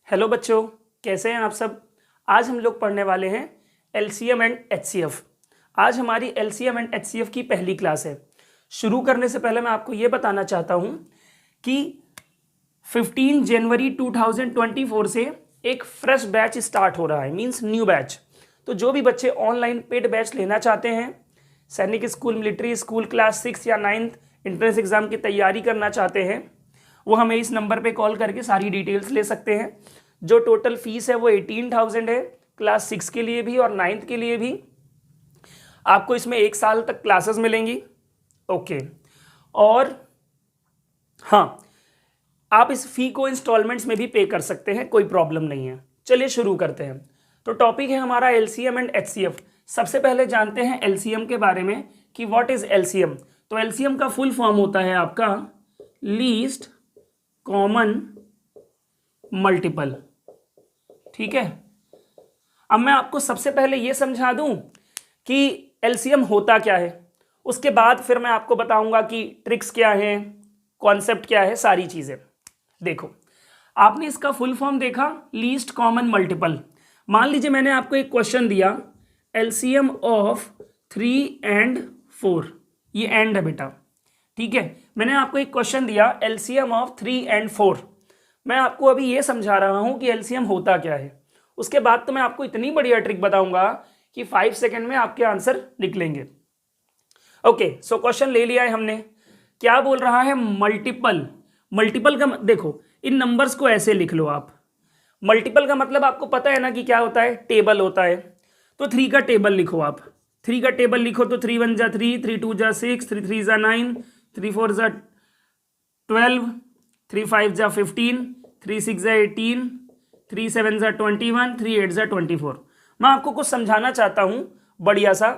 Hello बच्चों, कैसे हैं आप सब। आज हम लोग पढ़ने वाले हैं एलसीएम एंड एचसीएफ। आज हमारी एलसीएम एंड एचसीएफ की पहली क्लास है। शुरू करने से पहले मैं आपको ये बताना चाहता हूँ कि 15 जनवरी 2024 से एक फ्रेश बैच स्टार्ट हो रहा है, मींस न्यू बैच। तो जो भी बच्चे ऑनलाइन पेड बैच लेना चाहते हैं, सैनिक स्कूल, मिलिट्री स्कूल, क्लास 6 या 9 एंट्रेंस एग्जाम की तैयारी करना चाहते हैं, वो हमें इस नंबर पे कॉल करके सारी डिटेल्स ले सकते हैं। जो टोटल फीस है वो 18,000 है, क्लास 6 के लिए भी और 9th के लिए भी। आपको इसमें 1 साल तक क्लासेस मिलेंगी। ओके, और हाँ, आप इस फी को इंस्टॉलमेंट्स में भी पे कर सकते हैं, कोई प्रॉब्लम नहीं है। चलिए शुरू करते हैं। तो टॉपिक है हमारा एलसीएम एंड एचसीएफ। सबसे पहले जानते हैं एलसीएम के बारे में कि व्हाट इज एलसीएम। तो एलसीएम का फुल फॉर्म होता है आपका लीस्ट कॉमन मल्टीपल। ठीक है, अब मैं आपको सबसे पहले यह समझा दूं कि एलसीएम होता क्या है, उसके बाद फिर मैं आपको बताऊंगा कि ट्रिक्स क्या है, कॉन्सेप्ट क्या है, सारी चीजें। देखो, आपने इसका फुल फॉर्म देखा, लीस्ट कॉमन मल्टीपल। मान लीजिए मैंने आपको एक क्वेश्चन दिया, एलसीएम ऑफ 3 and 4, ये एंड है बेटा। ठीक है, मैंने आपको एक क्वेश्चन दिया एलसीएम ऑफ 3 and 4। मैं आपको अभी ये समझा रहा हूं कि एलसीएम होता क्या है। उसके बाद तो मैं आपको इतनी बढ़िया ट्रिक बताऊंगा कि 5 सेकंड में आपके आंसर निकलेंगे। ओके, सो क्वेश्चन ले लिया है हमने। क्या बोल रहा है? मल्टीपल। मल्टीपल का देखो, इन नंबर्स को ऐसे लिख लो आप। मल्टीपल का मतलब आपको पता है ना कि क्या होता है, टेबल होता है। तो 3 का टेबल लिखो आप। 3 का टेबल लिखो तो 3 1 जा 3, 3 2 जा 6, 3 3 जा 9, 3 4 जा 12, 3 5 जा 15, 3 6 जा 18, 3 7 जा 21, 3 8 जा 24। मैं आपको कुछ समझाना चाहता हूँ बढ़िया सा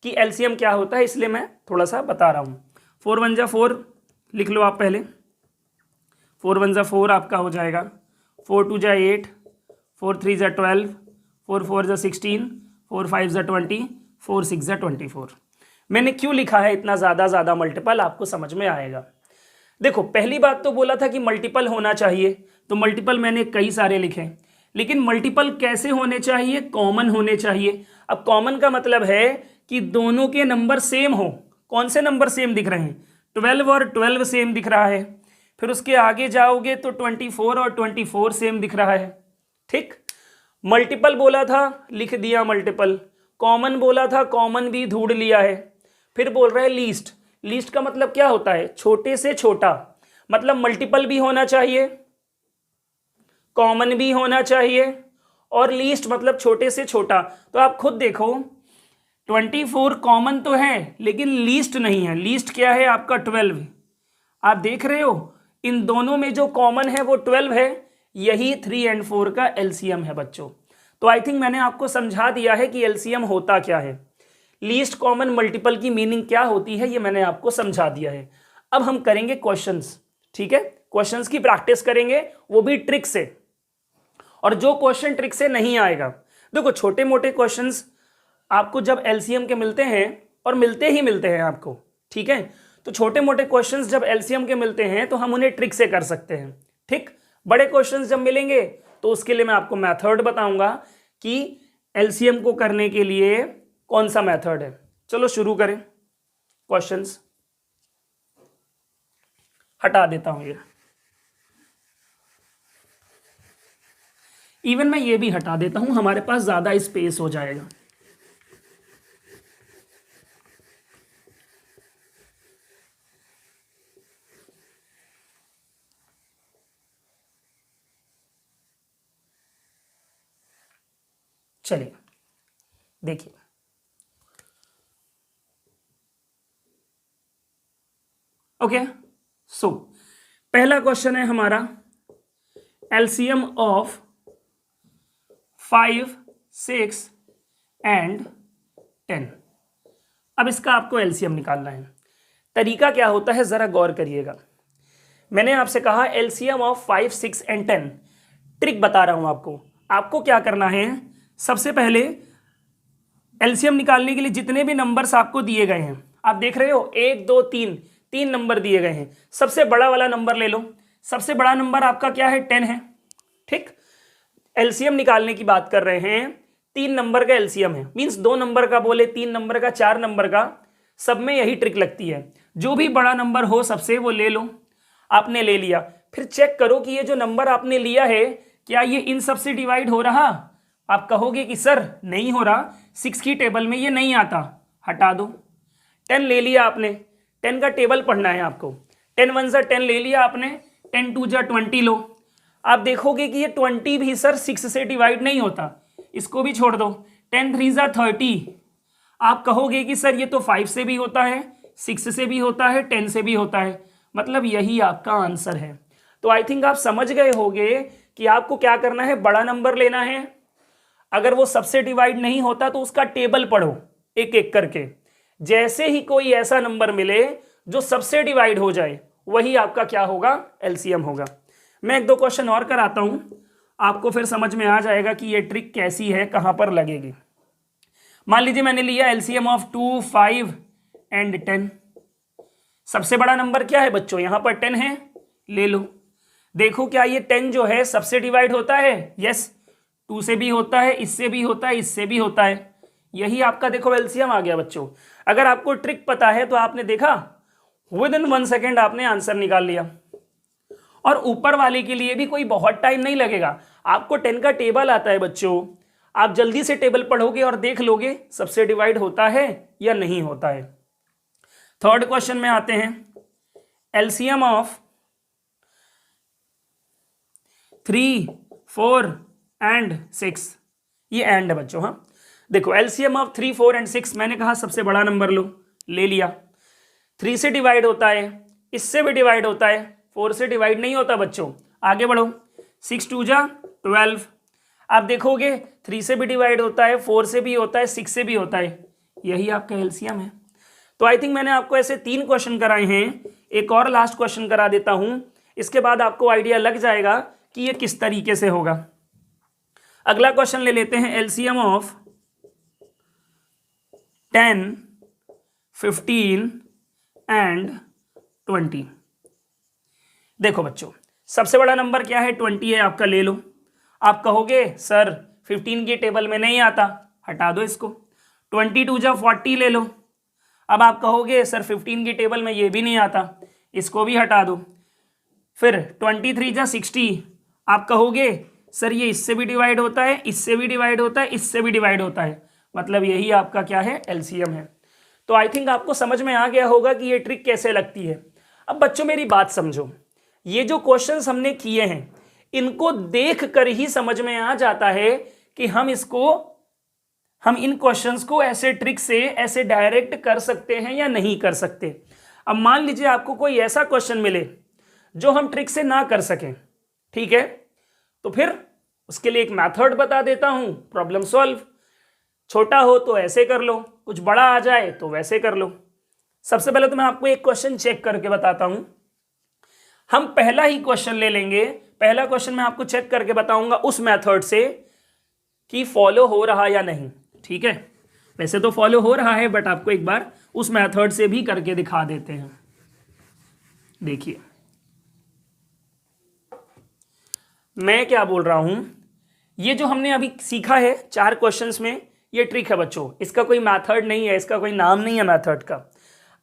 कि एलसीएम क्या होता है, इसलिए मैं थोड़ा सा बता रहा हूँ। 4 1 जा 4 लिख लो आप पहले। 4 1 जा 4 आपका हो जाएगा। 4 2 जा 8, 4 3 जा 12, 4 4 जा 16, 4 5 जा 20, 4 6 जा 24। मैंने क्यों लिखा है इतना ज़्यादा मल्टीपल, आपको समझ में आएगा। देखो, पहली बात तो बोला था कि मल्टीपल होना चाहिए, तो मल्टीपल मैंने कई सारे लिखे, लेकिन मल्टीपल कैसे होने चाहिए? कॉमन होने चाहिए। अब कॉमन का मतलब है कि दोनों के नंबर सेम हो। कौन से नंबर सेम दिख रहे हैं? 12 और 12 सेम दिख रहा है। फिर उसके आगे जाओगे तो 24 और 24 सेम दिख रहा है। ठीक, मल्टीपल बोला था, लिख दिया मल्टीपल। कॉमन बोला था, कॉमन भी ढूंढ लिया है। फिर बोल रहे हैं लीस्ट। लीस्ट का मतलब क्या होता है? छोटे से छोटा। मतलब मल्टीपल भी होना चाहिए, कॉमन भी होना चाहिए, और लीस्ट मतलब छोटे से छोटा। तो आप खुद देखो, 24 कॉमन तो है लेकिन लीस्ट नहीं है। लीस्ट क्या है आपका? 12। आप देख रहे हो, इन दोनों में जो कॉमन है वो 12 है। यही 3 and 4 का एलसीएम है बच्चों। तो आई थिंक मैंने आपको समझा दिया है कि एलसीएम होता क्या है, लीस्ट कॉमन मल्टीपल की मीनिंग क्या होती है, ये मैंने आपको समझा दिया है। अब हम करेंगे क्वेश्चंस। ठीक है, क्वेश्चंस की प्रैक्टिस करेंगे, वो भी ट्रिक से। और जो क्वेश्चन ट्रिक से नहीं आएगा, देखो छोटे मोटे क्वेश्चंस आपको जब एलसीएम के मिलते हैं, और मिलते ही मिलते हैं आपको, ठीक है, तो छोटे मोटे क्वेश्चंस जब एलसीएम के मिलते हैं तो हम उन्हें ट्रिक से कर सकते हैं। ठीक, बड़े क्वेश्चंस जब मिलेंगे तो उसके लिए मैं आपको मेथड बताऊंगा कि एलसीएम को करने के लिए कौन सा मेथड है। चलो शुरू करें। क्वेश्चंस हटा देता हूं, ये इवन मैं ये भी हटा देता हूं, हमारे पास ज्यादा स्पेस हो जाएगा। चलिए देखिए, ओके। सो पहला क्वेश्चन है हमारा, एलसीएम ऑफ 5 6 and 10। अब इसका आपको एलसीएम निकालना है। तरीका क्या होता है जरा गौर करिएगा। मैंने आपसे कहा एलसीएम ऑफ 5 6 and 10। ट्रिक बता रहा हूं आपको। आपको क्या करना है, सबसे पहले एलसीएम निकालने के लिए जितने भी नंबर्स आपको दिए गए हैं, आप देख रहे हो 1 2 3, 3 नंबर दिए गए हैं। सबसे बड़ा वाला नंबर ले लो। सबसे बड़ा नंबर आपका क्या है? 10 है। ठीक, एलसीएम निकालने की बात कर रहे हैं, 3 नंबर का एलसीएम है, मींस 2 नंबर का बोले, 3 नंबर का, 4 नंबर का, सब में यही ट्रिक लगती है। जो भी बड़ा नंबर हो सबसे वो ले लो। आपने ले लिया, फिर चेक करो कि ये जो नंबर आपने लिया है क्या ये इन सब से डिवाइड हो रहा। आप कहोगे कि सर नहीं हो रहा, 6 की टेबल में ये नहीं आता, हटा दो। 10 ले लिया आपने, 10 का टेबल पढ़ना है आपको। 10 1 जा 10 ले लिया आपने, 10 2 जा 20 लो। आप देखोगे कि ये 20 भी सर 6 से डिवाइड नहीं होता, इसको भी छोड़ दो। 10 3 जा 30। आप कहोगे कि सर ये तो 5 से भी होता है, 6 से भी होता है, 10 से भी होता है, मतलब यही आपका आंसर है। तो आई थिंक आप समझ गए होंगे कि आपको क्या करना है, बड़ा नंबर लेना है। अगर वो सबसे डिवाइड नहीं होता तो उसका टेबल पढ़ो एक एक करके। जैसे ही कोई ऐसा नंबर मिले जो सबसे डिवाइड हो जाए, वही आपका क्या होगा, एलसीएम होगा। मैं 1-2 क्वेश्चन और कराता हूं, आपको फिर समझ में आ जाएगा कि ये ट्रिक कैसी है, कहां पर लगेगी। मान लीजिए मैंने लिया एलसीएम ऑफ 2, 5 एंड 10। सबसे बड़ा नंबर क्या है बच्चों, यहां पर 10 है, ले लो। देखो क्या ये 10 जो है सबसे डिवाइड होता है, यस, 2 से भी होता है, इससे भी होता है, इससे भी होता है। यही आपका देखो एलसीएम आ गया बच्चों। अगर आपको ट्रिक पता है तो आपने देखा विदिन 1 सेकेंड आपने आंसर निकाल लिया। और ऊपर वाले के लिए भी कोई बहुत टाइम नहीं लगेगा। आपको 10 का टेबल आता है बच्चों, आप जल्दी से टेबल पढ़ोगे और देख लोगे सबसे डिवाइड होता है या नहीं होता है। थर्ड क्वेश्चन में आते हैं, एलसीएम ऑफ 3, 4 एंड 6। ये एंड है बच्चों। हाँ देखो, एलसीएम ऑफ 3, 4 एंड 6, मैंने कहा सबसे बड़ा नंबर लो, ले लिया। 3 से डिवाइड होता है, इससे भी डिवाइड होता है, 4 से डिवाइड नहीं होता बच्चों। आगे बढ़ो, 6 2 जा 12। आप देखोगे 3 से भी डिवाइड होता है, 4 से भी होता है, 6 से भी होता है, यही आपका एलसीएम है। तो आई थिंक मैंने आपको ऐसे 3 क्वेश्चन कराए हैं, एक और लास्ट क्वेश्चन करा देता हूं, इसके बाद आपको आइडिया लग जाएगा कि ये किस तरीके से होगा। अगला क्वेश्चन ले लेते हैं, एलसीएम ऑफ 10, 15 एंड 20। देखो बच्चों, सबसे बड़ा नंबर क्या है, 20 है आपका, ले लो। आप कहोगे सर 15 की टेबल में नहीं आता, हटा दो इसको। 22 जा 40 ले लो। अब आप कहोगे सर 15 की टेबल में ये भी नहीं आता, इसको भी हटा दो। फिर 23 जा 60। आप कहोगे सर ये इससे भी डिवाइड होता है, इससे भी डिवाइड होता है, इससे भी डिवाइड होता है, मतलब यही आपका क्या है, एलसीएम है। तो आई थिंक आपको समझ में आ गया होगा कि ये ट्रिक कैसे लगती है। अब बच्चों मेरी बात समझो, ये जो क्वेश्चंस हमने किए हैं इनको देख कर ही समझ में आ जाता है कि हम इन क्वेश्चंस को ऐसे ट्रिक से ऐसे डायरेक्ट कर सकते हैं या नहीं कर सकते। अब मान लीजिए आपको कोई ऐसा क्वेश्चन मिले जो हम ट्रिक से ना कर सकें, ठीक है, तो फिर उसके लिए एक मेथड बता देता हूं, प्रॉब्लम सॉल्व। छोटा हो तो ऐसे कर लो, कुछ बड़ा आ जाए तो वैसे कर लो। सबसे पहले तो मैं आपको एक क्वेश्चन चेक करके बताता हूं। हम पहला ही क्वेश्चन ले लेंगे, पहला क्वेश्चन मैं आपको चेक करके बताऊंगा उस मेथड से कि फॉलो हो रहा या नहीं, ठीक है। वैसे तो फॉलो हो रहा है, बट आपको एक बार उस मेथड से भी करके दिखा देते हैं। देखिए मैं क्या बोल रहा हूं, ये जो हमने अभी सीखा है 4 क्वेश्चंस में, ये ट्रिक है बच्चों, इसका कोई मेथड नहीं है, इसका कोई नाम नहीं है मेथड का।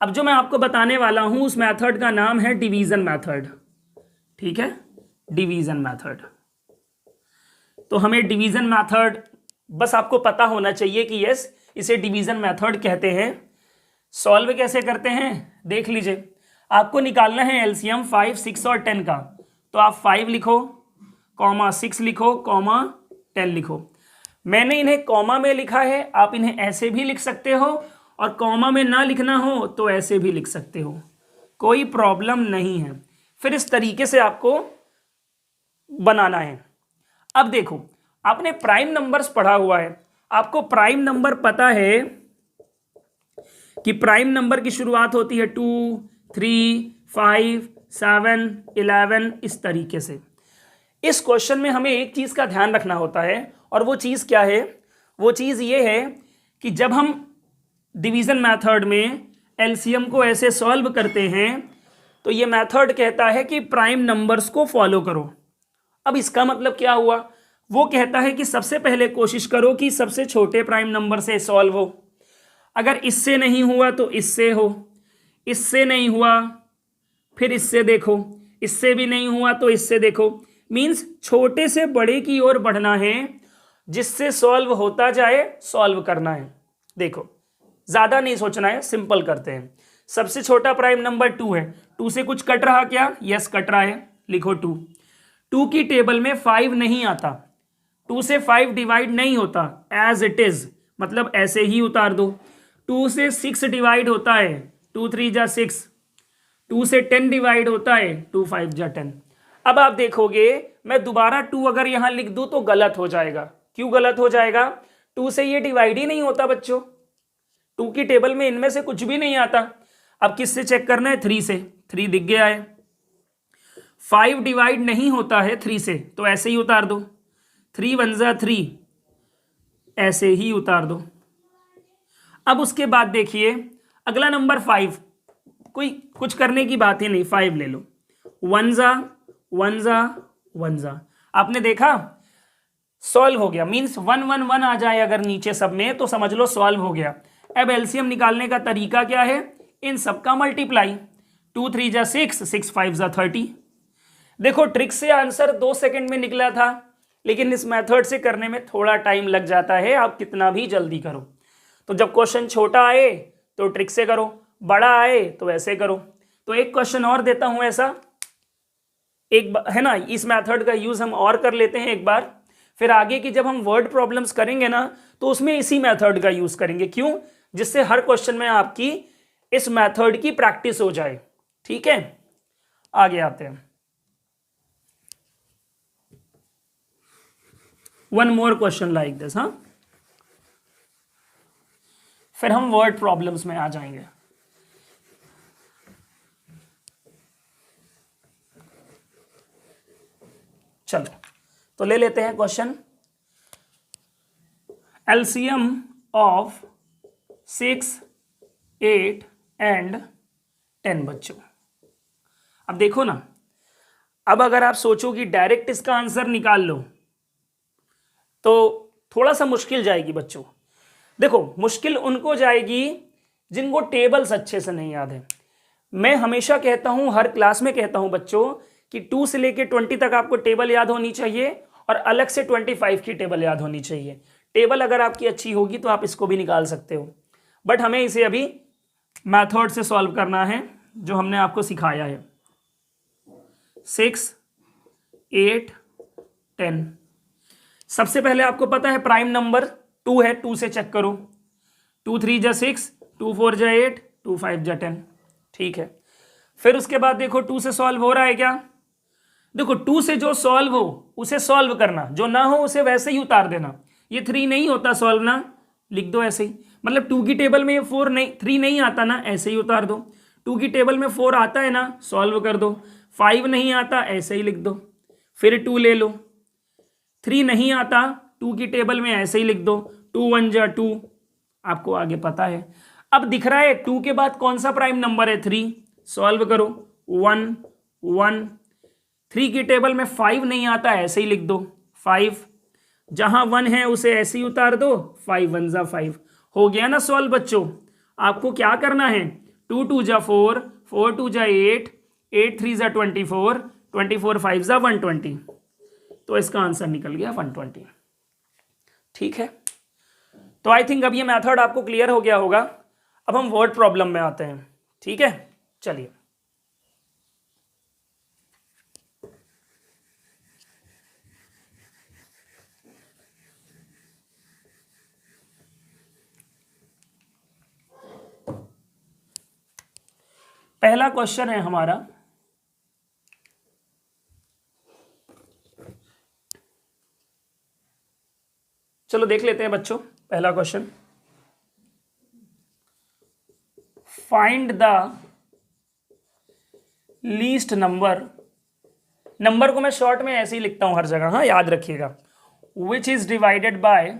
अब जो मैं आपको बताने वाला हूं उस मेथड का नाम है डिवीजन मेथड, ठीक है, डिवीजन मेथड। तो हमें डिवीजन मेथड बस आपको पता होना चाहिए कि यस इसे डिवीजन मेथड कहते हैं। सॉल्व कैसे करते हैं देख लीजिए। आपको निकालना है एलसीएम 5, 6 और 10 का, तो आप 5 लिखो, कॉमा 6 लिखो, कॉमा 10 लिखो। मैंने इन्हें कॉमा में लिखा है, आप इन्हें ऐसे भी लिख सकते हो, और कॉमा में ना लिखना हो तो ऐसे भी लिख सकते हो, कोई प्रॉब्लम नहीं है। फिर इस तरीके से आपको बनाना है। अब देखो, आपने प्राइम नंबर्स पढ़ा हुआ है, आपको प्राइम नंबर पता है कि प्राइम नंबर की शुरुआत होती है 2, 3, 5, 7, 11, इस तरीके से। इस क्वेश्चन में हमें एक चीज का ध्यान रखना होता है, और वो चीज क्या है, वो चीज ये है कि जब हम डिवीजन मेथड में एलसीएम को ऐसे सॉल्व करते हैं तो ये मेथड कहता है कि प्राइम नंबर्स को फॉलो करो। अब इसका मतलब क्या हुआ, वो कहता है कि सबसे पहले कोशिश करो कि सबसे छोटे प्राइम नंबर से सॉल्व हो। अगर इससे नहीं हुआ तो इससे हो, इससे नहीं हुआ फिर इससे देखो, इससे भी नहीं हुआ तो इससे देखो। मीन्स छोटे से बड़े की ओर बढ़ना है, जिससे सॉल्व होता जाए सॉल्व करना है। देखो ज्यादा नहीं सोचना है, सिंपल करते हैं। सबसे छोटा प्राइम नंबर 2 है, 2 से कुछ कट रहा क्या? यस कट रहा है, लिखो 2। 2 की टेबल में 5 नहीं आता, 2 से 5 डिवाइड नहीं होता, एज इट इज मतलब ऐसे ही उतार दो। 2 से 6 डिवाइड होता है, 2 3 जा 6। 2 से 10 डिवाइड होता है, 2 5 जा 10। अब आप देखोगे मैं दोबारा 2 अगर यहां लिख दूं तो गलत हो जाएगा। क्यों गलत हो जाएगा? 2 से ये डिवाइड ही नहीं होता बच्चों, 2 की टेबल में इनमें से कुछ भी नहीं आता। अब किससे चेक करना है? 3 से। 3 दिख गया है। 5 डिवाइड नहीं होता है 3 से, तो ऐसे ही उतार दो। 3 1 जा 3, ऐसे ही उतार दो। अब उसके बाद देखिए अगला नंबर 5, कोई कुछ करने की बात ही नहीं, 5 ले लो। 1 जा 1 जा 1 जा, आपने देखा सॉल्व हो गया। मींस 1 1 1 आ जाए अगर नीचे सब में तो समझ लो सॉल्व हो गया। अब एलसीएम निकालने का तरीका क्या है? इन सब का मल्टीप्लाई। 2 3 जा 6, 6 5 जा 30। देखो ट्रिक से आंसर 2 सेकंड में निकला था, लेकिन इस मेथड से करने में थोड़ा टाइम लग जाता है, आप कितना भी जल्दी करो। तो जब क्वेश्चन छोटा आए तो ट्रिक से करो, बड़ा आए तो ऐसे करो। तो एक क्वेश्चन और देता हूं ऐसा, एक है ना, इस मेथड का यूज हम और कर लेते हैं एक बार, फिर आगे की जब हम वर्ड प्रॉब्लम्स करेंगे ना तो उसमें इसी मेथड का यूज करेंगे। क्यों? जिससे हर क्वेश्चन में आपकी इस मेथड की प्रैक्टिस हो जाए। ठीक है, आगे आते हैं। One more question like this, हाँ, फिर हम वर्ड प्रॉब्लम्स में आ जाएंगे। चलो तो ले लेते हैं क्वेश्चन। एलसीएम ऑफ 6 8 एंड 10 बच्चों। अब देखो ना, अब अगर आप सोचो कि डायरेक्ट इसका आंसर निकाल लो तो थोड़ा सा मुश्किल जाएगी बच्चों। देखो मुश्किल उनको जाएगी जिनको टेबल्स अच्छे से नहीं याद है। मैं हमेशा कहता हूं, हर क्लास में कहता हूं बच्चों कि 2 से लेके 20 तक आपको टेबल याद होनी चाहिए और अलग से 25 की टेबल याद होनी चाहिए। टेबल अगर आपकी अच्छी होगी तो आप इसको भी निकाल सकते हो, बट हमें इसे अभी मेथड से सॉल्व करना है जो हमने आपको सिखाया है। 6 8 10। सबसे पहले आपको पता है प्राइम नंबर 2 है, 2 से चेक करो। 2 3 जा 6, 2 4 जा 8, 2 5 जा 10। ठीक है, फिर उसके बाद देखो 2 से सॉल्व हो रहा है क्या? देखो 2 से जो सॉल्व हो उसे सॉल्व करना, जो ना हो उसे वैसे ही उतार देना। ये 3 नहीं होता सॉल्व ना, लिख दो ऐसे ही। मतलब 2 की टेबल में ये 4 नहीं, 3 नहीं आता ना, ऐसे ही उतार दो। 2 की टेबल में 4 आता है ना, सॉल्व कर दो। 5 नहीं आता, ऐसे ही लिख दो। फिर 2 ले लो। 3 नहीं आता 2 की टेबल में, ऐसे ही लिख दो। 2 1 जा 2, आपको आगे पता है। अब दिख रहा है 2 के बाद कौन सा प्राइम नंबर है? 3। सॉल्व करो। 1 1। 3 की टेबल में 5 नहीं आता, ऐसे ही लिख दो। 5 जहां 1 है उसे ऐसे ही उतार दो। 5 1 जा 5। हो गया ना सॉल्व बच्चों। आपको क्या करना है? 2 2 जा 4, 4 2 जा 8, 8 3 जा 24, 24 5 जा 120। तो इसका आंसर निकल गया 120। ठीक है, तो आई थिंक अब ये मेथड आपको क्लियर हो गया होगा। अब हम वर्ड प्रॉब्लम में आते हैं। ठीक है, चलिए। पहला क्वेश्चन है हमारा, चलो देख लेते हैं बच्चों। पहला question, find the least number. Number को मैं शॉर्ट में ऐसे ही लिखता हूं हर जगह, हाँ याद रखिएगा। Which is divided by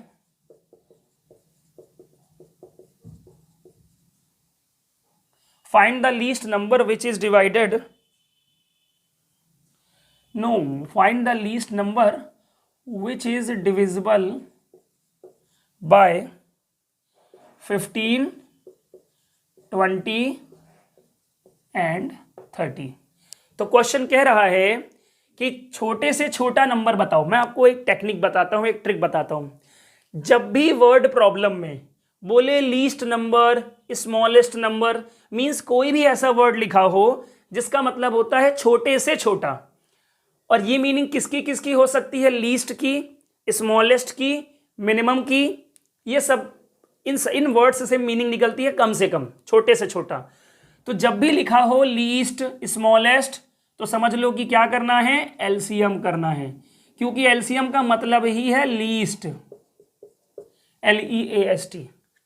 find the least number which is divided, no, find the least number which is divisible by 15, 20 and 30। तो क्वेश्चन कह रहा है कि छोटे से छोटा नंबर बताओ। मैं आपको एक टेक्निक बताता हूं, एक ट्रिक बताता हूं। जब भी वर्ड प्रॉब्लम में बोले least number, smallest number, means कोई भी ऐसा वर्ड लिखा हो जिसका मतलब होता है छोटे से छोटा, और ये मीनिंग किसकी किसकी हो सकती है? लीस्ट की, स्मॉलेस्ट की, मिनिमम की। ये सब इन वर्ड्स से मीनिंग निकलती है कम से कम, छोटे से छोटा। तो जब भी लिखा हो लीस्ट, स्मॉलेस्ट, तो समझ लो कि क्या करना है? एलसीएम करना है, क्योंकि एलसीएम का मतलब ही है लीस्ट, LEAST।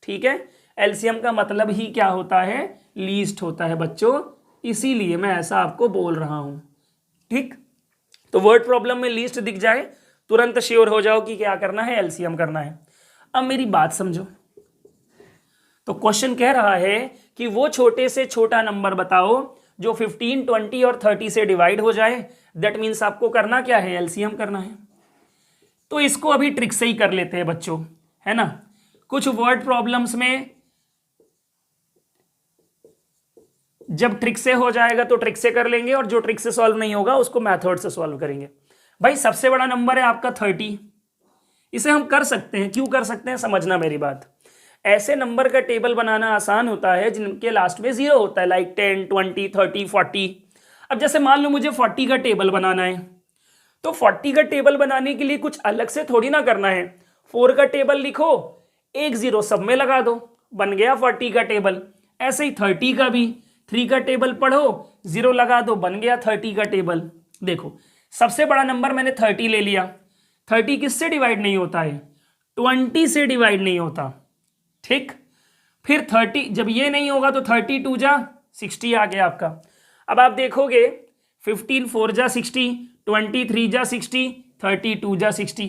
ठीक है, एलसीएम का मतलब ही क्या होता है? लीस्ट होता है बच्चों, इसीलिए मैं ऐसा आपको बोल रहा हूं। ठीक, तो वर्ड प्रॉब्लम में लीस्ट दिख जाए तुरंत श्योर हो जाओ कि क्या करना है? एलसीएम करना है। अब मेरी बात समझो। तो क्वेश्चन कह रहा है कि वो छोटे से छोटा नंबर बताओ जो 15, 20 और 30 से डिवाइड हो जाए। दैट मीन्स आपको करना क्या है? एलसीएम करना है। तो इसको अभी ट्रिक से ही कर लेते हैं बच्चों, है ना। कुछ वर्ड प्रॉब्लम्स में जब ट्रिक से हो जाएगा तो ट्रिक से कर लेंगे, और जो ट्रिक से सॉल्व नहीं होगा उसको मैथड से सॉल्व करेंगे। भाई सबसे बड़ा नंबर है आपका 30, इसे हम कर सकते हैं। क्यों कर सकते हैं? समझना मेरी बात। ऐसे नंबर का टेबल बनाना आसान होता है जिनके लास्ट में 0 होता है, लाइक 10, 20, 30, 40। अब जैसे मान लो मुझे 40 का टेबल बनाना है, तो 40 का टेबल बनाने के लिए कुछ अलग से थोड़ी ना करना है। 4 का टेबल लिखो, एक 0 सब में लगा दो, बन गया 40 का टेबल। ऐसे ही 30 का भी, 3 का टेबल पढ़ो, 0 लगा दो, बन गया 30 का टेबल। देखो सबसे बड़ा नंबर मैंने 30 ले लिया। 30 किससे डिवाइड नहीं होता है? 20 से डिवाइड नहीं होता। ठीक, फिर 30, जब ये नहीं होगा तो 32 जा 60 आ गया आपका। अब आप देखोगे 15 4 जा 60, 23 जा 60, 32 जा 60।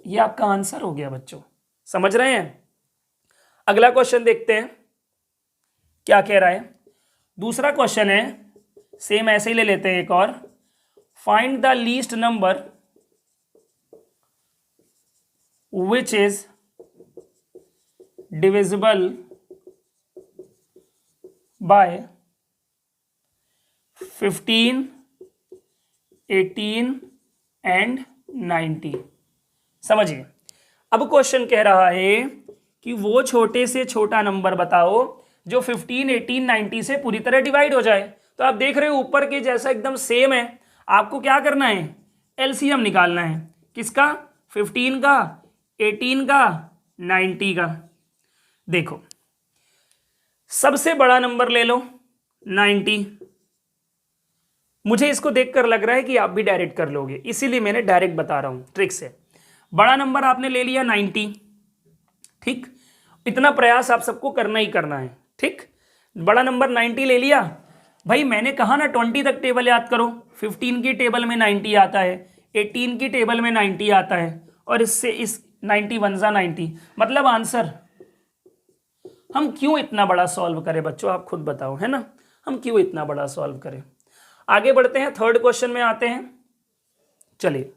ये आपका आंसर हो गया बच्चों, समझ रहे हैं। अगला क्वेश्चन देखते हैं क्या कह रहा है। दूसरा क्वेश्चन है, सेम ऐसे ही ले लेते हैं एक और। Find the least number which is divisible by 15, 18 and 90। समझिए, अब क्वेश्चन कह रहा है कि वो छोटे से छोटा नंबर बताओ जो 15, 18, 90 से पूरी तरह डिवाइड हो जाए। तो आप देख रहे हो ऊपर के जैसा एकदम सेम है। आपको क्या करना है? एलसीएम निकालना है। किसका? 15 का, 18 का, 90 का। देखो सबसे बड़ा नंबर ले लो 90। मुझे इसको देखकर लग रहा है कि आप भी डायरेक्ट कर लोगे, इसीलिए मैंने डायरेक्ट बता रहा हूं ट्रिक से। बड़ा नंबर आपने ले लिया 90। ठीक, इतना प्रयास आप सबको करना ही करना है। ठीक, बड़ा नंबर 90 ले लिया। भाई मैंने कहा ना 20 तक टेबल याद करो। 15 की टेबल में 90 आता है, 18 की टेबल में 90 आता है, और इससे इस 91 जा 90, मतलब आंसर। हम क्यों इतना बड़ा सॉल्व करें बच्चों, आप खुद बताओ, है ना। हम क्यों इतना बड़ा सॉल्व करें। आगे बढ़ते हैं, थर्ड क्वेश्चन में आते हैं। चलिए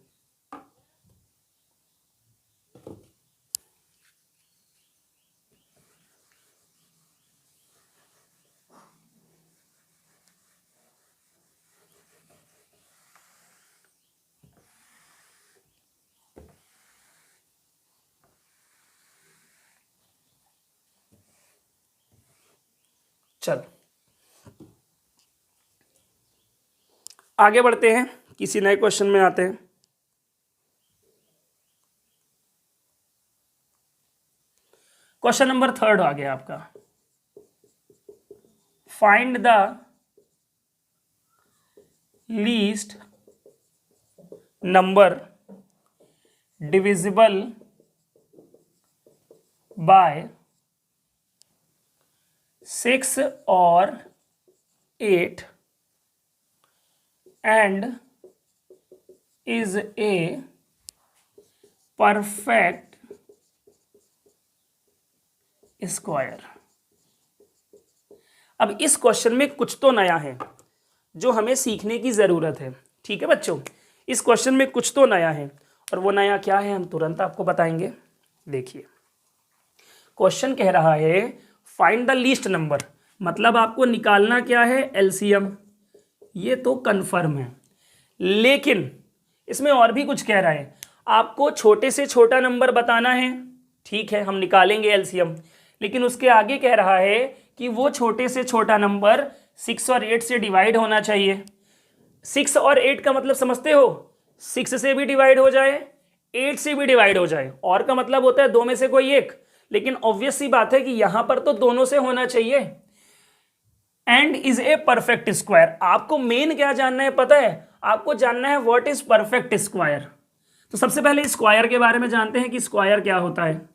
चल आगे बढ़ते हैं, किसी नए क्वेश्चन में आते हैं। क्वेश्चन नंबर थर्ड आ गया आपका। Find the least number divisible by 6 और 8 and is a perfect square. अब इस क्वेश्चन में कुछ तो नया है जो हमें सीखने की जरूरत है। ठीक है बच्चों, इस क्वेश्चन में कुछ तो नया है और वो नया क्या है हम तुरंत आपको बताएंगे। देखिए क्वेश्चन कह रहा है फाइंड द लीस्ट नंबर, मतलब आपको निकालना क्या है, एलसीएम। ये तो कन्फर्म है, लेकिन इसमें और भी कुछ कह रहा है, आपको छोटे से छोटा नंबर बताना है। ठीक है, हम निकालेंगे एलसीएम, लेकिन उसके आगे कह रहा है कि वो छोटे से छोटा नंबर 6 और 8 से डिवाइड होना चाहिए। 6 और 8 का मतलब समझते हो, 6 से भी डिवाइड हो जाए, 8 से भी डिवाइड हो जाए, और का मतलब होता है दो में से कोई एक। लेकिन ऑब्वियस सी बात है कि यहां पर तो दोनों से होना चाहिए। And is a perfect square. आपको मेन क्या जानना है पता है, आपको जानना है व्हाट इज परफेक्ट स्क्वायर। तो सबसे पहले स्क्वायर के बारे में जानते हैं कि स्क्वायर क्या होता है।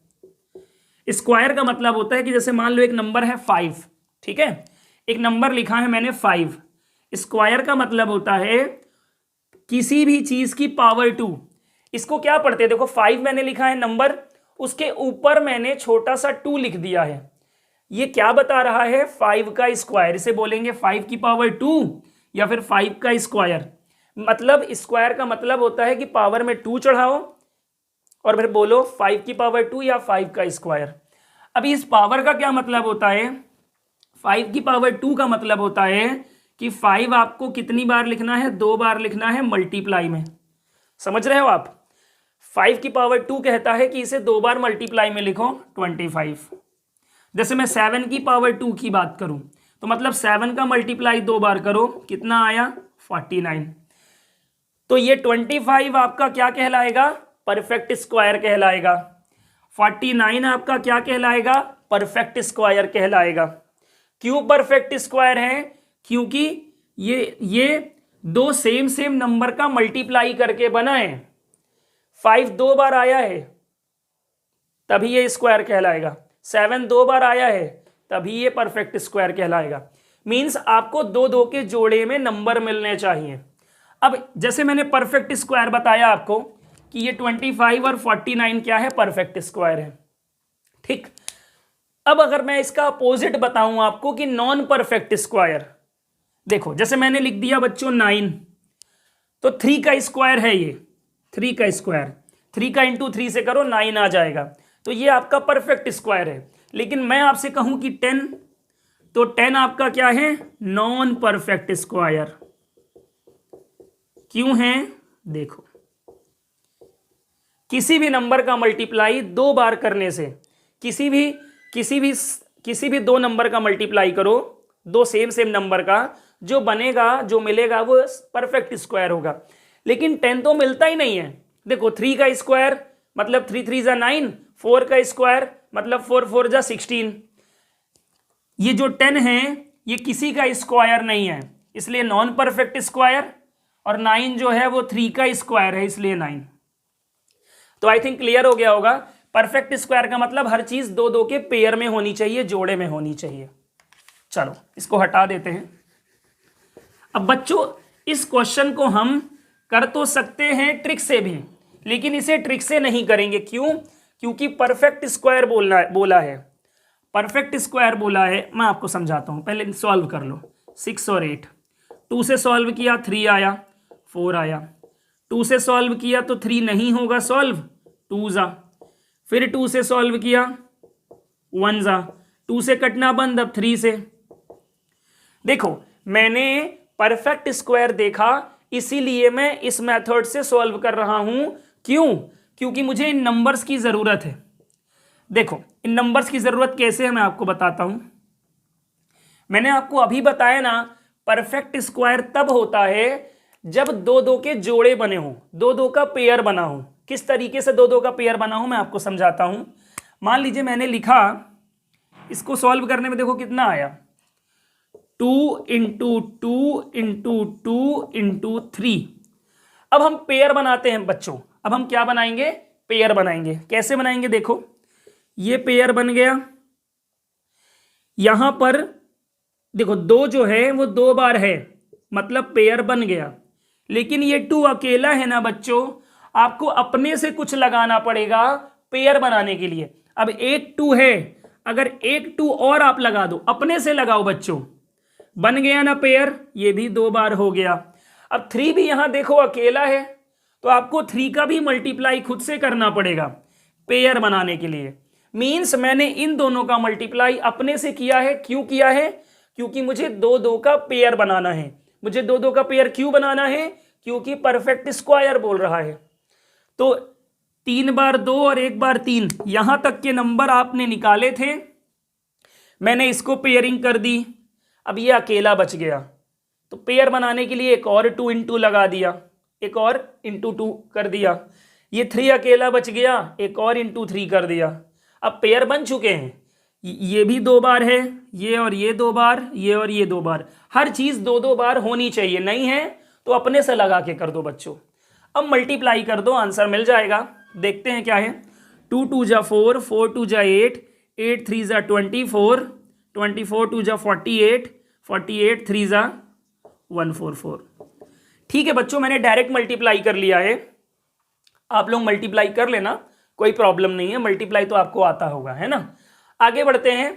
स्क्वायर का मतलब होता है कि जैसे मान लो एक नंबर है 5, ठीक है, एक नंबर लिखा है मैंने 5, स्क्वायर का मतलब होता है किसी भी चीज की पावर 2। इसको क्या पढ़ते हैं, देखो 5 मैंने लिखा है नंबर, उसके ऊपर मैंने छोटा सा 2 लिख दिया है। ये क्या बता रहा है, 5 का स्क्वायर। इसे बोलेंगे 5 की पावर 2 या फिर 5 का स्क्वायर। मतलब स्क्वायर का मतलब होता है कि पावर में 2 चढ़ाओ और फिर बोलो 5 की पावर 2 या 5 का स्क्वायर। अभी इस पावर का क्या मतलब होता है, 5 की पावर 2 का मतलब होता है कि 5 आपको कितनी बार लिखना है, 2 बार लिखना है मल्टीप्लाई में। समझ रहे हो आप, 5 की पावर 2 कहता है कि इसे 2 बार मल्टीप्लाई में लिखो 25। जैसे मैं 7 की पावर 2 की बात करूं तो मतलब 7 का मल्टीप्लाई 2 बार करो, कितना आया 49। तो ये 25 आपका क्या कहलाएगा, परफेक्ट स्क्वायर कहलाएगा। 49 आपका क्या कहलाएगा, परफेक्ट स्क्वायर कहलाएगा। क्यों परफेक्ट स्क्वायर है, क्योंकि ये दो सेम नंबर का मल्टीप्लाई करके बना है। 5 2 बार आया है तभी ये स्क्वायर कहलाएगा, 7 2 बार आया है तभी ये परफेक्ट स्क्वायर कहलाएगा। मींस आपको दो दो के जोड़े में नंबर मिलने चाहिए। अब जैसे मैंने परफेक्ट स्क्वायर बताया आपको कि ये 25 और 49 क्या है, परफेक्ट स्क्वायर है। ठीक, अब अगर मैं इसका अपोजिट बताऊं आपको कि नॉन परफेक्ट स्क्वायर, देखो जैसे मैंने लिख दिया बच्चों 9, तो 3 का स्क्वायर है ये, 3 का स्क्वायर, 3 का इंटू 3 से करो 9 आ जाएगा, तो ये आपका परफेक्ट स्क्वायर है। लेकिन मैं आपसे कहूं कि 10, तो 10 आपका क्या है, नॉन परफेक्ट स्क्वायर। क्यों है, देखो किसी भी नंबर का मल्टीप्लाई 2 बार करने से, किसी भी 2 नंबर का मल्टीप्लाई करो, 2 सेम नंबर का, जो बनेगा जो मिलेगा वो परफेक्ट स्क्वायर होगा। लेकिन 10 तो मिलता ही नहीं है। देखो 3 का स्क्वायर मतलब 3 3 जा 9, 4 का स्क्वायर मतलब 4 4 जा 16। ये जो 10 है ये किसी का स्क्वायर नहीं है, इसलिए नॉन परफेक्ट स्क्वायर। और 9 जो है वो 3 का स्क्वायर है, इसलिए 9। तो आई थिंक क्लियर हो गया होगा। परफेक्ट स्क्वायर का मतलब हर चीज 2 2 के पेयर में होनी चाहिए, जोड़े में होनी चाहिए। चलो इसको हटा देते हैं। अब बच्चों इस क्वेश्चन को हम कर तो सकते हैं ट्रिक से भी, लेकिन इसे ट्रिक से नहीं करेंगे। क्यों, क्योंकि परफेक्ट स्क्वायर बोला है, परफेक्ट स्क्वायर बोला है। मैं आपको समझाता हूं, पहले सॉल्व कर लो। 6 और 8, 2 से सॉल्व किया 3 आया, 4 आया, 2 से सॉल्व किया तो 3 नहीं होगा सॉल्व, 2 जा, फिर 2 से सॉल्व किया 1 जा, 2 से कटना बंद, अब 3 से। देखो मैंने परफेक्ट स्क्वायर देखा, इसीलिए मैं इस मेथड से सॉल्व कर रहा हूं। क्यों, क्योंकि मुझे इन नंबर्स की जरूरत है। देखो इन नंबर्स की जरूरत कैसे है मैं आपको बताता हूं। मैंने आपको अभी बताया ना, परफेक्ट स्क्वायर तब होता है जब 2 2 के जोड़े बने हो, 2 2 का पेयर बना हो। किस तरीके से 2 2 का पेयर बना हो मैं आपको समझाता हूं। मान लीजिए मैंने लिखा, इसको सॉल्व करने में देखो कितना आया, 2 इंटू 2 इंटू 2 इंटू 3। अब हम पेयर बनाते हैं बच्चों। अब हम क्या बनाएंगे, पेयर बनाएंगे। कैसे बनाएंगे, देखो ये पेयर बन गया, यहां पर देखो 2 जो है वो 2 बार है, मतलब पेयर बन गया। लेकिन ये 2 अकेला है ना बच्चों, आपको अपने से कुछ लगाना पड़ेगा पेयर बनाने के लिए। अब एक 2 है, अगर एक 2 और आप लगा दो, अपने से लगाओ बच्चों, बन गया ना पेयर, ये भी 2 बार हो गया। अब 3 भी यहां देखो अकेला है, तो आपको 3 का भी मल्टीप्लाई खुद से करना पड़ेगा पेयर बनाने के लिए। मीन्स मैंने इन दोनों का मल्टीप्लाई अपने से किया है। क्यों किया है? क्योंकि मुझे 2 का पेयर बनाना है। मुझे 2 का पेयर क्यों बनाना है? क्योंकि परफेक्ट स्क्वायर बोल रहा है। तो 3 बार 2 और 1 बार 3, यहां तक के नंबर आपने निकाले थे, मैंने इसको पेयरिंग कर दी। अब ये अकेला बच गया, तो पेयर बनाने के लिए एक और 2 इंटू लगा दिया, एक और इंटू 2 कर दिया। ये 3 अकेला बच गया, एक और इंटू 3 कर दिया। अब पेयर बन चुके हैं। ये भी 2 बार है, ये और ये 2 बार, ये और ये 2 बार। हर चीज 2 बार होनी चाहिए। नहीं है तो अपने से लगा के कर दो बच्चों। अब मल्टीप्लाई कर दो, आंसर मिल जाएगा। देखते हैं क्या है। 2 2 जा 4, 4 2 जा 8, 8 3 जा 24, 24 2 जा 48, 48 3 जा 144। ठीक है बच्चों, मैंने डायरेक्ट मल्टीप्लाई कर लिया है। आप लोग मल्टीप्लाई कर लेना, कोई प्रॉब्लम नहीं है। मल्टीप्लाई तो आपको आता होगा, है ना। आगे बढ़ते हैं।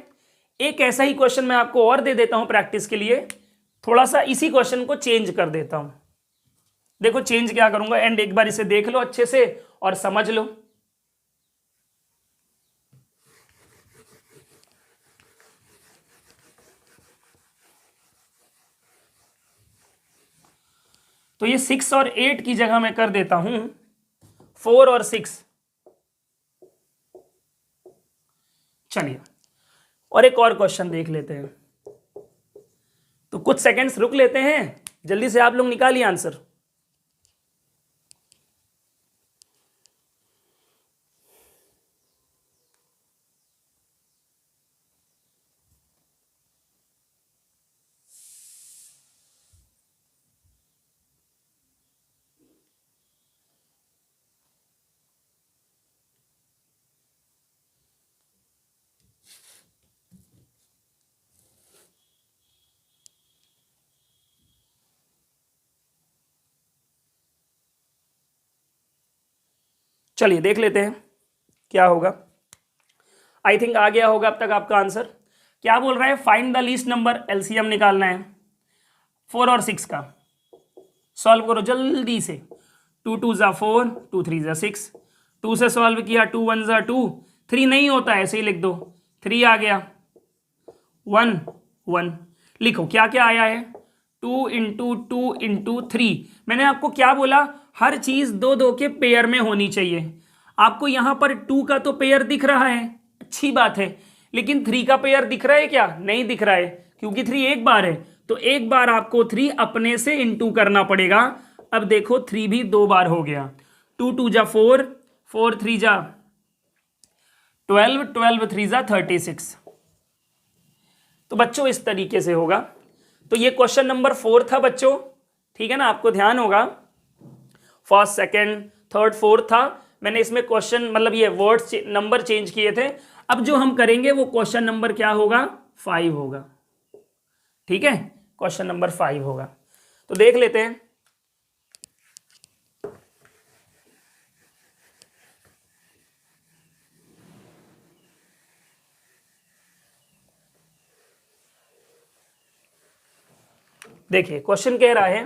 एक ऐसा ही क्वेश्चन मैं आपको और दे देता हूं प्रैक्टिस के लिए। थोड़ा सा इसी क्वेश्चन को चेंज कर देता हूं। देखो चेंज क्या करूंगा, एंड एक बार इसे देख लो अच्छे से और समझ लो। तो ये 6 और 8 की जगह मैं कर देता हूं 4 और 6। चलिए और एक और क्वेश्चन देख लेते हैं। तो कुछ सेकंड्स रुक लेते हैं, जल्दी से आप लोग निकालिए आंसर। चलिए देख लेते हैं क्या होगा। आई थिंक आ गया होगा अब तक आपका आंसर। क्या बोल रहा है? Find the least number, LCM निकालना है 4 और 6 का। सॉल्व करो जल्दी से। 2 2 जा 4, 2 3 जा 6। 2 से सॉल्व किया, 2 1 जा 2, 3 नहीं होता ऐसे ही लिख दो। 3 आ गया, 1 1 लिखो। क्या क्या आया है? 2 इंटू 2 इंटू 3। मैंने आपको क्या बोला? हर चीज 2 के पेयर में होनी चाहिए। आपको यहां पर 2 का तो पेयर दिख रहा है, अच्छी बात है, लेकिन 3 का पेयर दिख रहा है क्या? नहीं दिख रहा है, क्योंकि 3 एक बार है। तो एक बार आपको 3 अपने से इंटू करना पड़ेगा। अब देखो 3 भी 2 बार हो गया। 2 2 जा 4, 4 3 जा 12, 12 3 जा 36। तो बच्चों इस तरीके से होगा। तो ये क्वेश्चन नंबर 4 था बच्चों, ठीक है ना। आपको ध्यान होगा फर्स्ट सेकंड थर्ड फोर्थ था। मैंने इसमें क्वेश्चन मतलब ये वर्ड्स नंबर चेंज किए थे। अब जो हम करेंगे वो क्वेश्चन नंबर क्या होगा? 5 होगा। ठीक है, क्वेश्चन नंबर 5 होगा। तो देख लेते हैं। देखिए क्वेश्चन कह रहा है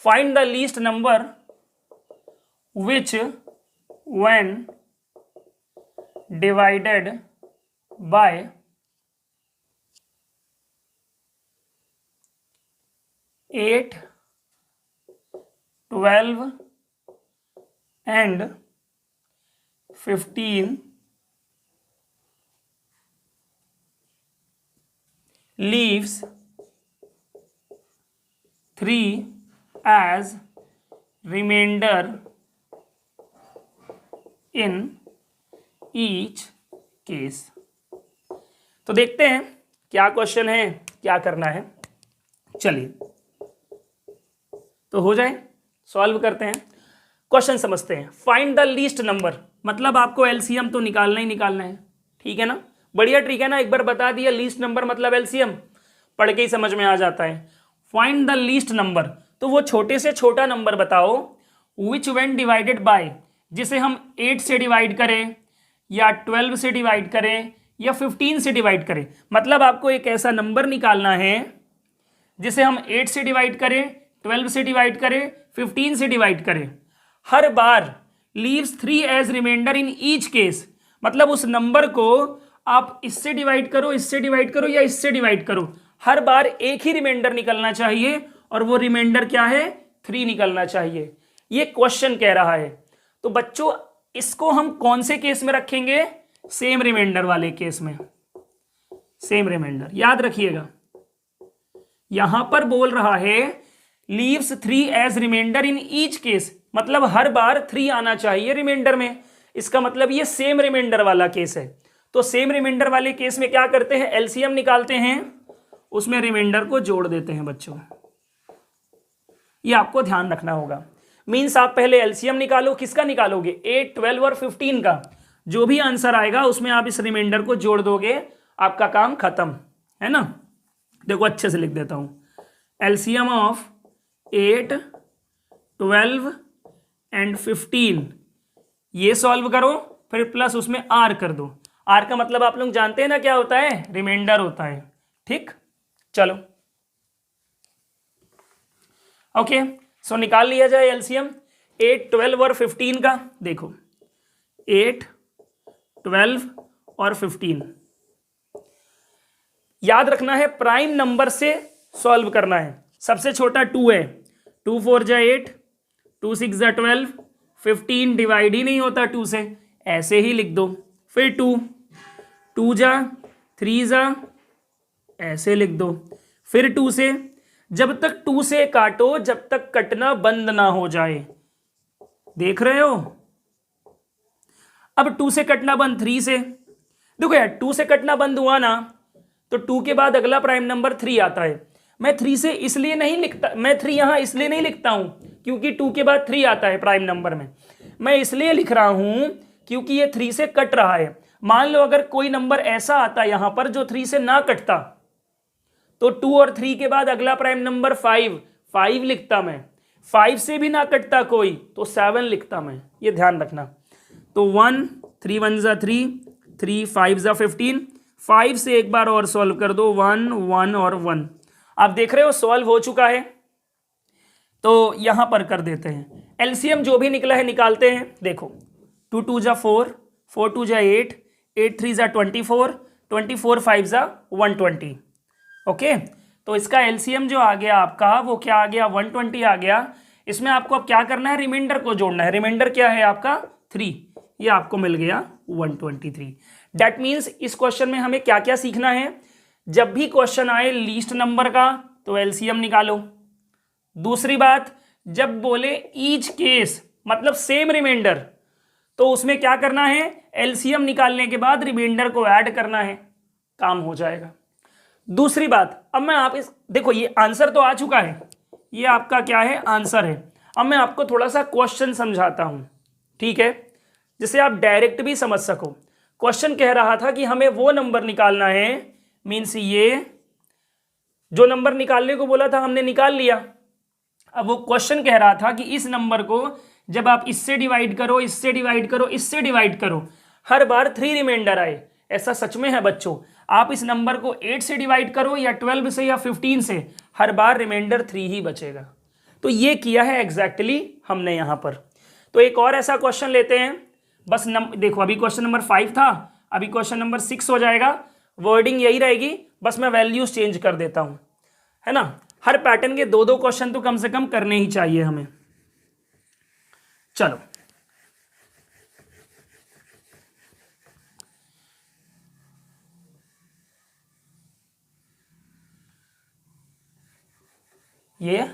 find the least number which when divided by 8, 12 and 15 leaves 3 as remainder in each case. तो देखते हैं क्या क्वेश्चन है, क्या करना है। चलिए तो हो जाए, सॉल्व करते हैं। क्वेश्चन समझते हैं। फाइंड द लीस्ट नंबर, मतलब आपको एलसीएम तो निकालना ही निकालना है, ठीक है ना। बढ़िया ट्रिक है ना, एक बार बता दिया लीस्ट नंबर मतलब एलसीएम, पढ़ के ही समझ में आ जाता है। फाइंड द लीस्ट नंबर, तो वो छोटे से छोटा नंबर बताओ विच व्हेन डिवाइडेड बाय, जिसे हम 8 से डिवाइड करें या 12 से डिवाइड करें या 15 से डिवाइड करें। मतलब आपको एक ऐसा नंबर निकालना है जिसे हम 8 से डिवाइड करें, 12 से डिवाइड करें, 15 से डिवाइड करें। हर बार leaves 3 as reminder in each case, मतलब उस नंबर को आप इससे डिवाइड करो, इससे डिवाइड करो या इससे डिवाइड करो, हर बार एक ही रिमाइंडर निकलना चाहिए और वो रिमाइंडर क्या है, 3 निकलना चाहिए। ये क्वेश्चन कह रहा है। तो बच्चों इसको हम कौन से केस में रखेंगे, सेम रिमाइंडर वाले केस में। सेम रिमाइंडर याद रखिएगा, यहां पर बोल रहा है leaves 3 as reminder in each case, मतलब हर बार 3 आना चाहिए रिमाइंडर में। इसका मतलब ये सेम रिमाइंडर वाला केस है। तो सेम रिमाइंडर वाले केस में क्या करते हैं, एलसीएम निकालते हैं, उसमें रिमाइंडर को जोड़ देते हैं बच्चों। ये आपको ध्यान रखना होगा। मीन्स आप पहले एलसीएम निकालो, किसका निकालोगे, 8, 12 और 15 का। जो भी आंसर आएगा उसमें आप इस रिमाइंडर को जोड़ दोगे, आपका काम खत्म है ना। देखो अच्छे से लिख देता हूं, एलसीएम ऑफ 8, 12 एंड 15 ये सॉल्व करो, फिर प्लस उसमें आर कर दो। आर का मतलब आप लोग जानते हैं ना क्या होता है, रिमाइंडर होता है। ठीक, चलो ओके। सो निकाल लिया जाए एलसीएम 8, 12 और 15 का। देखो 8, 12 और 15 याद रखना है, प्राइम नंबर से सॉल्व करना है। सबसे छोटा 2 है, 2 4 जा 8, 2 6 जा 12, 15 डिवाइड ही नहीं होता 2 से, ऐसे ही लिख दो। फिर 2, 2 जा 3 जा, ऐसे लिख दो। फिर 2 से, जब तक 2 से काटो जब तक कटना बंद ना हो जाए। देख रहे हो, अब 2 से कटना बंद 3 से। देखो यार 2 से कटना बंद हुआ ना, तो 2 के बाद अगला प्राइम नंबर 3 आता है। मैं 3 से इसलिए नहीं लिखता, मैं 3 यहां इसलिए नहीं लिखता हूं क्योंकि 2 के बाद 3 आता है प्राइम नंबर में। मैं इसलिए लिख रहा हूं क्योंकि ये 3 से कट रहा है। मान लो अगर कोई नंबर ऐसा आता यहां पर जो 3 से ना कटता, तो 2 और 3 के बाद अगला प्राइम नंबर 5 लिखता मैं। 5 से भी ना कटता कोई तो 7 लिखता मैं, ये ध्यान रखना। तो 1, 3 1 जा 3, 3 5 जा 15, 5 से एक बार और सॉल्व कर दो, 1 1 और 1। आप देख रहे हो सॉल्व हो चुका है। तो यहां पर कर देते हैं एलसीएम, जो भी निकला है निकालते हैं। देखो 2 2 जा 4, 4 2 जा 8, 8 3 जा 24, 24 5 जा 120। ओके, तो इसका एलसीएम जो आ गया आपका वो क्या आ गया, 120 आ गया। इसमें आपको अब क्या करना है, रिमाइंडर को जोड़ना है। रिमाइंडर क्या है आपका 3, ये आपको मिल गया 123। दैट मीन्स इस क्वेश्चन में हमें क्या क्या सीखना है, जब भी क्वेश्चन आए लीस्ट नंबर का तो एलसीएम निकालो। दूसरी बात, जब बोले ईच केस मतलब सेम रिमाइंडर, तो उसमें क्या करना है, एलसीएम निकालने के बाद रिमाइंडर को ऐड करना है, काम हो जाएगा। दूसरी बात, अब मैं आप इस देखो ये आंसर तो आ चुका है, ये आपका क्या है आंसर है। अब मैं आपको थोड़ा सा क्वेश्चन समझाता हूं, ठीक है, जिसे आप डायरेक्ट भी समझ सको। क्वेश्चन कह रहा था कि हमें वो नंबर निकालना है, मीन्स ये जो नंबर निकालने को बोला था हमने निकाल लिया। अब वो क्वेश्चन कह रहा था कि इस नंबर को जब आप इससे डिवाइड करो, इससे डिवाइड करो, इससे डिवाइड करो, हर बार 3 रिमाइंडर आए। ऐसा सच में है बच्चों, आप इस नंबर को 8 से डिवाइड करो या 12 से या 15 से, हर बार रिमाइंडर 3 ही बचेगा। तो ये किया है एग्जैक्टली हमने यहां पर। तो एक और ऐसा क्वेश्चन लेते हैं, बस देखो अभी क्वेश्चन नंबर 5 था, अभी क्वेश्चन नंबर 6 हो जाएगा। वर्डिंग यही रहेगी, बस मैं वैल्यूज चेंज कर देता हूं, है ना। हर पैटर्न के 2-2 क्वेश्चन तो कम से कम करने ही चाहिए हमें। चलो ये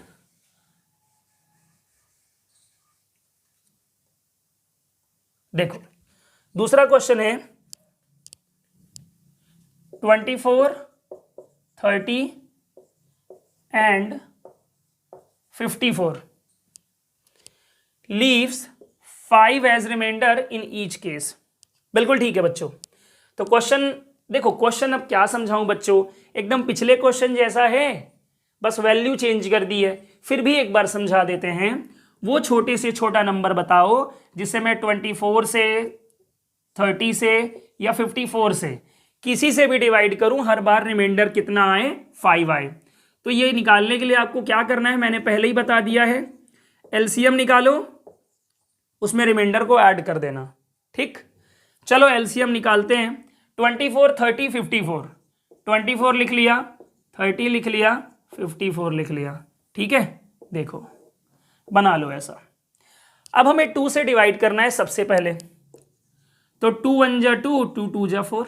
देखो दूसरा क्वेश्चन है 24, 30 and 54 leaves 5 as reminder in each case. बिल्कुल ठीक है बच्चों। तो क्वेश्चन देखो, क्वेश्चन अब क्या समझाऊं बच्चों, एकदम पिछले क्वेश्चन जैसा है, बस वैल्यू चेंज कर दी है। फिर भी एक बार समझा देते हैं। वो छोटे से छोटा नंबर बताओ जिसे मैं 24 से, 30 से या 54 से किसी से भी डिवाइड करूं, हर बार रिमाइंडर कितना आए, 5 आए। तो ये निकालने के लिए आपको क्या करना है, मैंने पहले ही बता दिया है। एलसीएम निकालो, उसमें रिमाइंडर को ऐड कर देना। ठीक, चलो एलसीएम निकालते हैं। 24, 30, 54, 24 लिख लिया, 30 लिख लिया, 54 लिख लिया। ठीक है, देखो बना लो ऐसा। अब हमें 2 से डिवाइड करना है सबसे पहले, तो 2 1 जा 2, 2 2 जा 4।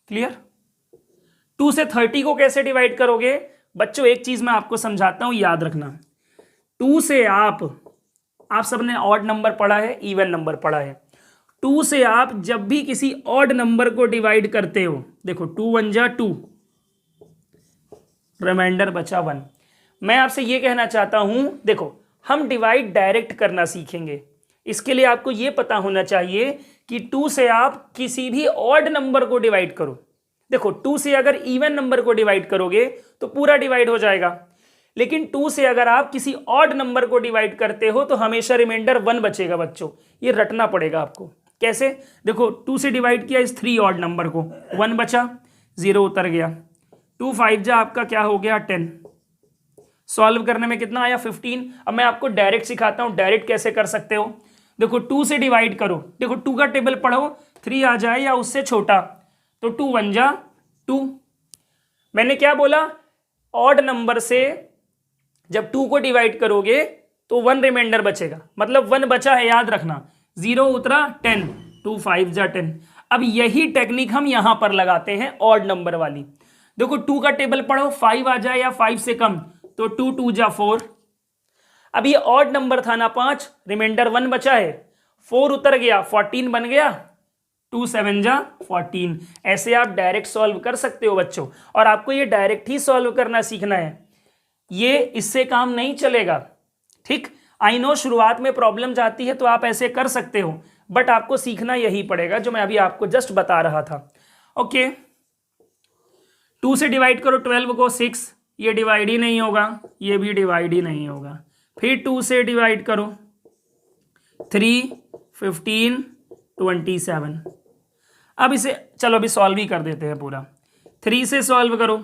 क्लियर। 2 से 30 को कैसे डिवाइड करोगे बच्चों, एक चीज मैं आपको समझाता हूं, याद रखना। 2 से आप सबने ऑड नंबर पढ़ा है, इवन नंबर पढ़ा है। 2 से आप जब भी किसी ऑड नंबर को डिवाइड करते हो, देखो 2 1 जा 2, रिमाइंडर बचा 1। मैं आपसे यह कहना चाहता हूं, देखो हम डिवाइड डायरेक्ट करना सीखेंगे। इसके लिए आपको यह पता होना चाहिए कि 2 से आप किसी भी ऑड नंबर को डिवाइड करो। देखो 2 से अगर इवन नंबर को डिवाइड करोगे तो पूरा डिवाइड हो जाएगा, लेकिन 2 से अगर आप किसी ऑड नंबर को डिवाइड करते हो तो हमेशा रिमाइंडर 1 बचेगा बच्चों। ये रटना पड़ेगा आपको। कैसे, देखो 2 से डिवाइड किया इस 3 ऑड नंबर को, 1 बचा, 0 उतर गया। 2 5 जा आपका क्या हो गया 10। सॉल्व करने में कितना आया 15। अब मैं आपको डायरेक्ट सिखाता हूं, डायरेक्ट कैसे कर सकते हो। देखो 2 से डिवाइड करो, देखो 2 का टेबल पढ़ो, 3 आ जाए या उससे छोटा, तो 2 1 जा 2। मैंने क्या बोला, ऑड नंबर से जब 2 को डिवाइड करोगे तो 1 रिमाइंडर बचेगा, मतलब 1 बचा है, याद रखना। 0 उतरा 10, 2 5 जा 10। अब यही टेक्निक हम यहां पर लगाते हैं ऑड नंबर वाली। देखो 2 का टेबल पढ़ो, 5 आ जाए या 5 से कम, तो 2 2 जा 4। अब ये ऑड नंबर था ना 5, रिमाइंडर 1 बचा है, 4 उतर गया, 14 बन गया, 2 7 जा 14। ऐसे आप डायरेक्ट सॉल्व कर सकते हो बच्चों, और आपको ये डायरेक्ट ही सॉल्व करना सीखना है, ये इससे काम नहीं चलेगा। ठीक, आई नो शुरुआत में प्रॉब्लम जाती है तो आप ऐसे कर सकते हो, बट आपको सीखना यही पड़ेगा जो मैं अभी आपको जस्ट बता रहा था। ओके, 2 से डिवाइड करो 12 को 6, ये डिवाइड ही नहीं होगा, ये भी डिवाइड ही नहीं होगा। फिर 2 से डिवाइड करो 3 15 27। अब इसे चलो अभी सॉल्व ही कर देते हैं पूरा। 3 से सॉल्व करो,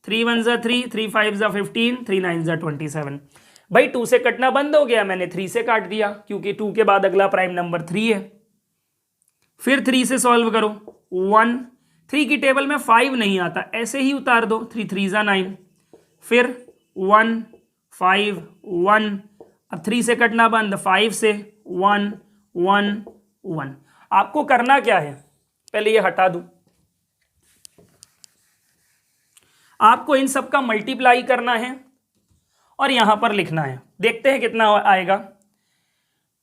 3 1 जा 3, 3 5 जा 15, 3 9 जा 27। भाई 2 से कटना बंद हो गया, मैंने 3 से काट दिया, क्योंकि 2 के बाद अगला प्राइम नंबर 3 है। फिर 3 से सॉल्व करो 1, 3 की टेबल में 5 नहीं आता, ऐसे ही उतार दो, 3 3 जा 9। फिर 1 5 1, अब 3 से कटना बंद, 5 से 1 1 1। आपको करना क्या है, पहले ये हटा दूं, आपको इन सब का मल्टीप्लाई करना है और यहां पर लिखना है। देखते हैं कितना आएगा।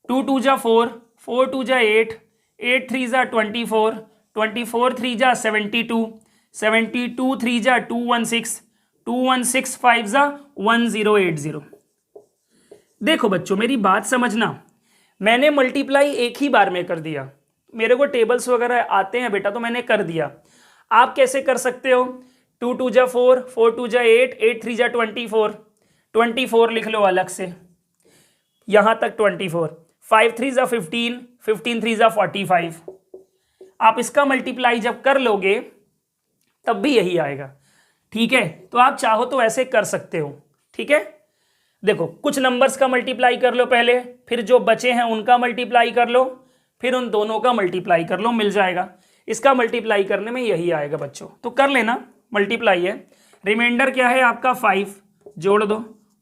2 2 जा 4, 4 2 जा 8, 8 3 जा 24, 24 3 जा 72, 72 3 जा 216, 216 5 जा 1080। देखो बच्चों मेरी बात समझना, मैंने मल्टीप्लाई एक ही बार में कर दिया, मेरे को टेबल्स वगैरह आते हैं बेटा तो मैंने कर दिया। आप कैसे कर सकते हो, 2 2 जा 4, 4 2 जा 8, 8 3 जा 24, 24 लिख लो अलग से, यहां तक 24, 5 3 जा 15, 15 3 जा 45। आप इसका मल्टीप्लाई जब कर लोगे तब भी यही आएगा। ठीक है, तो आप चाहो तो ऐसे कर सकते हो। ठीक है, देखो कुछ नंबर्स का मल्टीप्लाई कर लो पहले, फिर जो बचे हैं उनका मल्टीप्लाई कर लो, फिर उन दोनों का मल्टीप्लाई कर लो, मिल जाएगा। इसका मल्टीप्लाई करने में यही आएगा बच्चों, तो कर लेना, मल्टीप्लाई है। रिमाइंडर क्या है आपका 5, जोड़ दो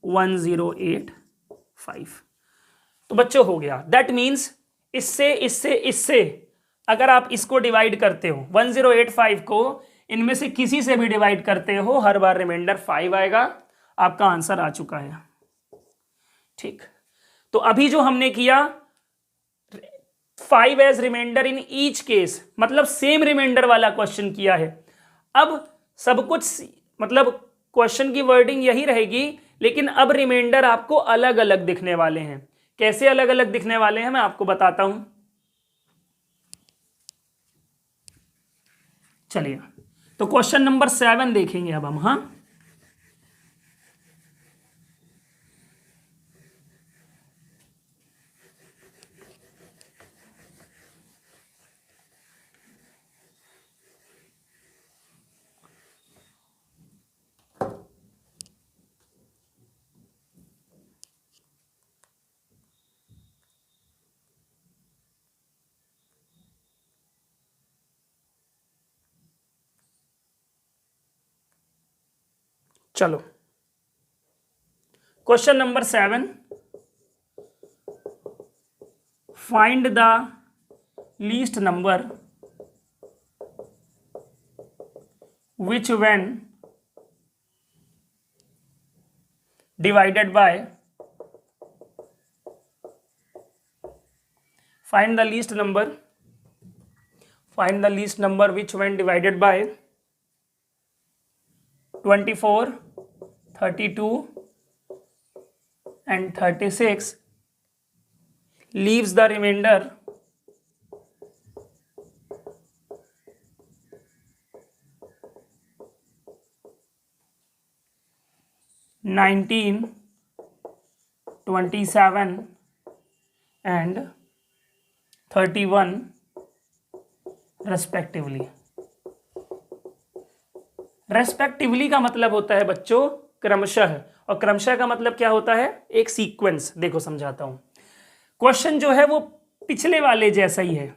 1085। तो बच्चों हो गया। दैट मीन्स इससे इससे इससे अगर आप इसको डिवाइड करते हो 1085 को इनमें से किसी से भी डिवाइड करते हो, हर बार रिमाइंडर 5 आएगा। आपका आंसर आ चुका है। ठीक, तो अभी जो हमने किया 5 as reminder in each case, मतलब सेम रिमाइंडर वाला क्वेश्चन किया है। अब सब कुछ मतलब क्वेश्चन की वर्डिंग यही रहेगी, लेकिन अब रिमाइंडर आपको अलग अलग दिखने वाले हैं। कैसे अलग अलग दिखने वाले हैं मैं आपको बताता हूं। चलिए, तो क्वेश्चन नंबर 7 देखेंगे अब हम। हाँ, चलो question number 7, find the least number which when divided by find the least number which when divided by 24, 32 and 36 leaves the remainder 19, 27 and 31 respectively. Respectively का मतलब होता है बच्चों क्रमशः, और क्रमशः का मतलब क्या होता है? एक सीक्वेंस। देखो समझाता हूं, क्वेश्चन जो है वो पिछले वाले जैसा ही है।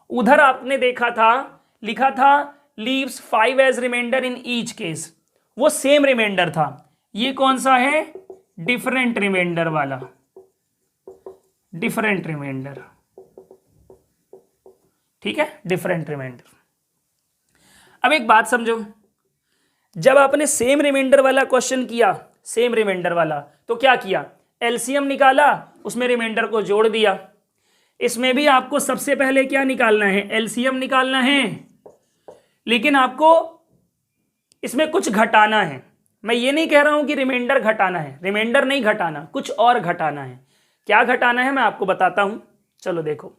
उधर आपने देखा था, लिखा था leaves 5 as reminder in each case, वो सेम रिमाइंडर था। ये कौन सा है? डिफरेंट रिमाइंडर वाला, डिफरेंट रिमाइंडर, ठीक है, डिफरेंट रिमाइंडर। अब एक बात समझो, जब आपने सेम रिमाइंडर वाला क्वेश्चन किया, सेम रिमाइंडर वाला, तो क्या किया? एलसीएम निकाला, उसमें रिमाइंडर को जोड़ दिया। इसमें भी आपको सबसे पहले क्या निकालना है? एलसीएम निकालना है, लेकिन आपको इसमें कुछ घटाना है। मैं ये नहीं कह रहा हूं कि रिमाइंडर घटाना है, रिमाइंडर नहीं घटाना, कुछ और घटाना है। क्या घटाना है मैं आपको बताता हूं, चलो देखो।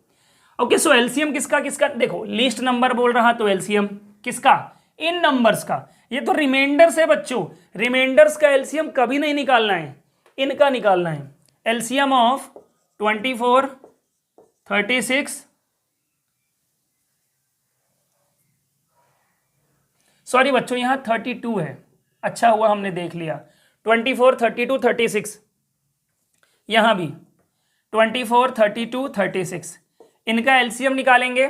ओके, सो एलसीएम किसका किसका? देखो लीस्ट नंबर बोल रहा, तो एलसीएम किसका? इन नंबर्स का। ये तो रिमाइंडर्स है बच्चों, रिमाइंडर्स का एलसीएम कभी नहीं निकालना है, इनका निकालना है। एलसीएम ऑफ 24, 36, सॉरी बच्चों यहां 32 है, अच्छा हुआ हमने देख लिया। 24, 32, 36, यहां भी 24, 32, 36, इनका एलसीएम निकालेंगे।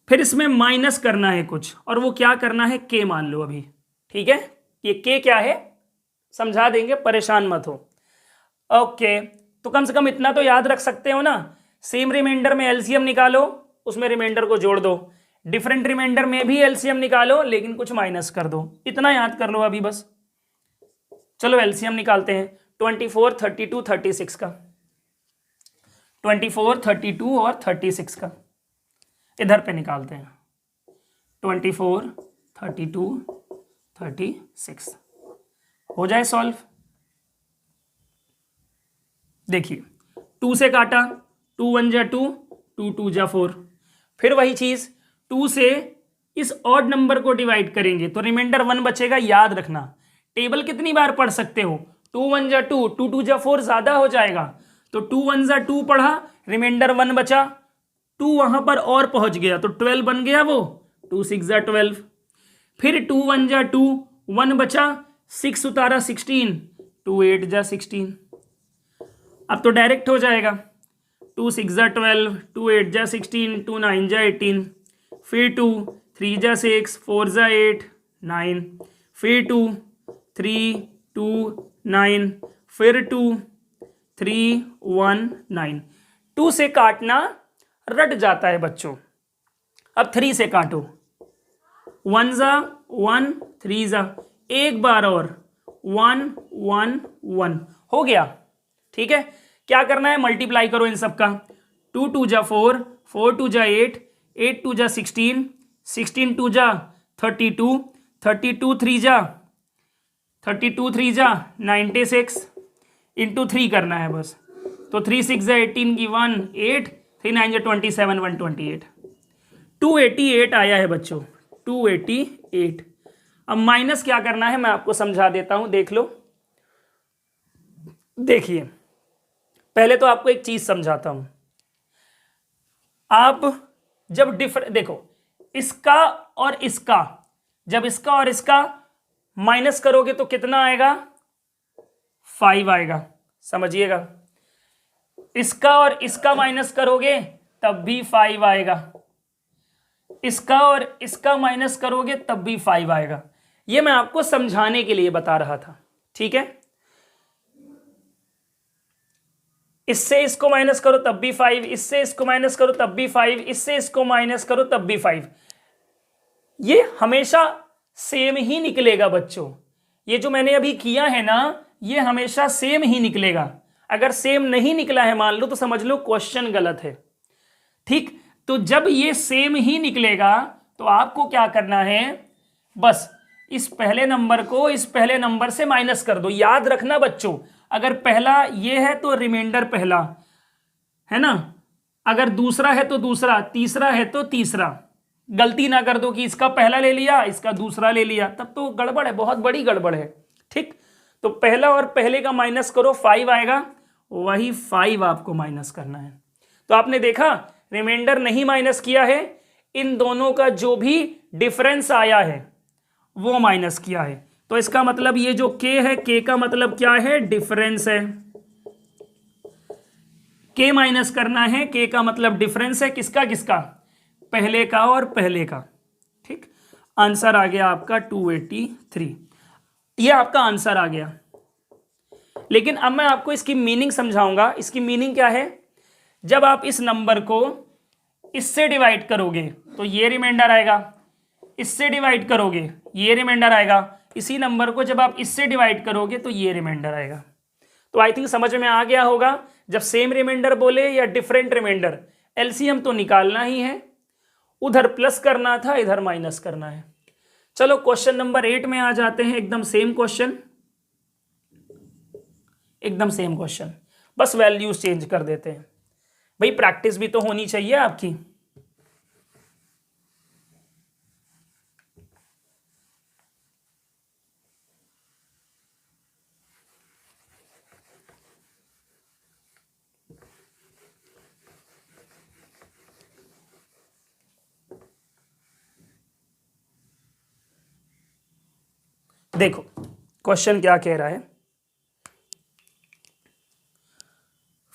फिर इसमें माइनस करना है कुछ, और वो क्या करना है? के मान लो अभी, ठीक है। ये के क्या है समझा देंगे, परेशान मत हो। ओके, तो कम से कम इतना तो याद रख सकते हो ना, सेम रिमाइंडर में एलसीएम निकालो, उसमें रिमाइंडर को जोड़ दो। डिफरेंट रिमाइंडर में भी एलसीएम निकालो, लेकिन कुछ माइनस कर दो। इतना याद कर लो अभी बस। चलो एलसीएम निकालते हैं 24, 32, 36 का। 24, 32 और 36 का इधर पे निकालते हैं। 24, 32, 36 हो जाए सॉल्व। देखिए 2 से काटा, 2 1 जा 2, 2 2 जा 4। फिर वही चीज 2 से इस ऑड नंबर को डिवाइड करेंगे तो रिमाइंडर 1 बचेगा। याद रखना, टेबल कितनी बार पढ़ सकते हो? 2 1 जा 2, 2 2 जा 4 ज्यादा हो जाएगा, तो 2 1 जा 2 पढ़ा, रिमाइंडर 1 बचा, 2 वहां पर और पहुंच गया तो 12 बन गया वो, 2 6 जा 12। फिर 2 1 जा 2, 1 बचा, 6 उतारा 16, 2 8 जा 16। अब तो डायरेक्ट हो जाएगा, 2 6 जा 12, 2 8 जा 16, 2 9 जा 18। फिर 2 3 जा 6, 4 जा 8 9। फिर 2 3 2 9। फिर 2 3 1 9। 2 से काटना रट जाता है बच्चों। अब 3 से काटो, 1 जा 1, 3 जा, एक बार और 1 1 1 हो गया। ठीक है, क्या करना है? मल्टीप्लाई करो इन सब का। 2 2 जा 4, 4 2 जा 8, 8 2 जा 16, 16 2 जा 32, 32 3 जा 32 3 जा 96, इंटू 3 करना है बस। तो 3 6 जा 18 की 1 8, 3 9 जा 27 128, 288 आया है बच्चों, 288। अब माइनस क्या करना है मैं आपको समझा देता हूं, देख लो। देखिए पहले तो आपको एक चीज समझाता हूं। आप जब देखो इसका और इसका, जब इसका और इसका माइनस करोगे तो कितना आएगा? 5 आएगा, समझिएगा। इसका और इसका माइनस करोगे तब भी 5 आएगा, इसका और इसका माइनस करोगे तब भी 5 आएगा। ये मैं आपको समझाने के लिए बता रहा था, ठीक है। इससे इसको माइनस करो तब भी 5, इससे इसको माइनस करो तब भी 5, इससे इसको माइनस करो तब भी 5। ये हमेशा सेम ही निकलेगा बच्चों। ये जो मैंने अभी किया है ना, ये हमेशा सेम ही निकलेगा। अगर सेम नहीं निकला है मान लो तो समझ लो क्वेश्चन गलत है, ठीक। तो जब ये सेम ही निकलेगा तो आपको क्या करना है, बस इस पहले नंबर को इस पहले नंबर से माइनस कर दो। याद रखना बच्चों, अगर पहला ये है तो रिमाइंडर पहला है ना, अगर दूसरा है तो दूसरा, तीसरा है तो तीसरा। गलती ना कर दो कि इसका पहला ले लिया इसका दूसरा ले लिया, तब तो गड़बड़ है, बहुत बड़ी गड़बड़ है, ठीक। तो पहला और पहले का माइनस करो 5 आएगा, वही 5 आपको माइनस करना है। तो आपने देखा रिमाइंडर नहीं माइनस किया है, इन दोनों का जो भी डिफरेंस आया है वो माइनस किया है। तो इसका मतलब ये जो k है, k का मतलब क्या है, डिफरेंस है। k माइनस करना है, k का मतलब डिफरेंस है, किसका किसका, पहले का और पहले का, ठीक। आंसर आ गया आपका 283, ये आपका आंसर आ गया। लेकिन अब मैं आपको इसकी मीनिंग समझाऊंगा। इसकी मीनिंग क्या है, जब आप इस नंबर को इससे डिवाइड करोगे तो ये रिमाइंडर आएगा, इससे डिवाइड करोगे ये रिमाइंडर आएगा, इसी नंबर को जब आप इससे डिवाइड करोगे तो ये रिमाइंडर आएगा। तो आई थिंक समझ में आ गया होगा, जब सेम रिमाइंडर बोले या डिफरेंट रिमाइंडर, एलसीएम तो निकालना ही है, उधर प्लस करना था इधर माइनस करना है। चलो क्वेश्चन नंबर 8 में आ जाते हैं। एकदम सेम क्वेश्चन, एकदम सेम क्वेश्चन, बस वैल्यूज चेंज कर देते हैं। भाई प्रैक्टिस भी तो होनी चाहिए आपकी। देखो क्वेश्चन क्या कह रहा है,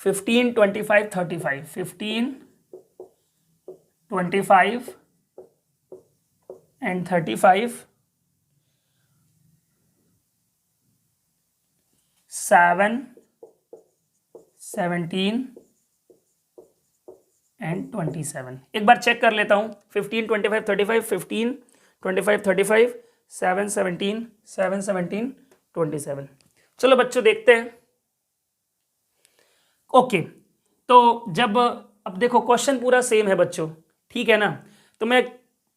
15, 25, 35, 15, 25 and 35, 7, 17 and 27। एक बार चेक कर लेता हूं, 15, 25, 35, 15, 25, 35, 7, 17, 7, 17, 27। चलो बच्चों देखते हैं। ओके, तो जब अब देखो क्वेश्चन पूरा सेम है बच्चों, ठीक है ना। तो मैं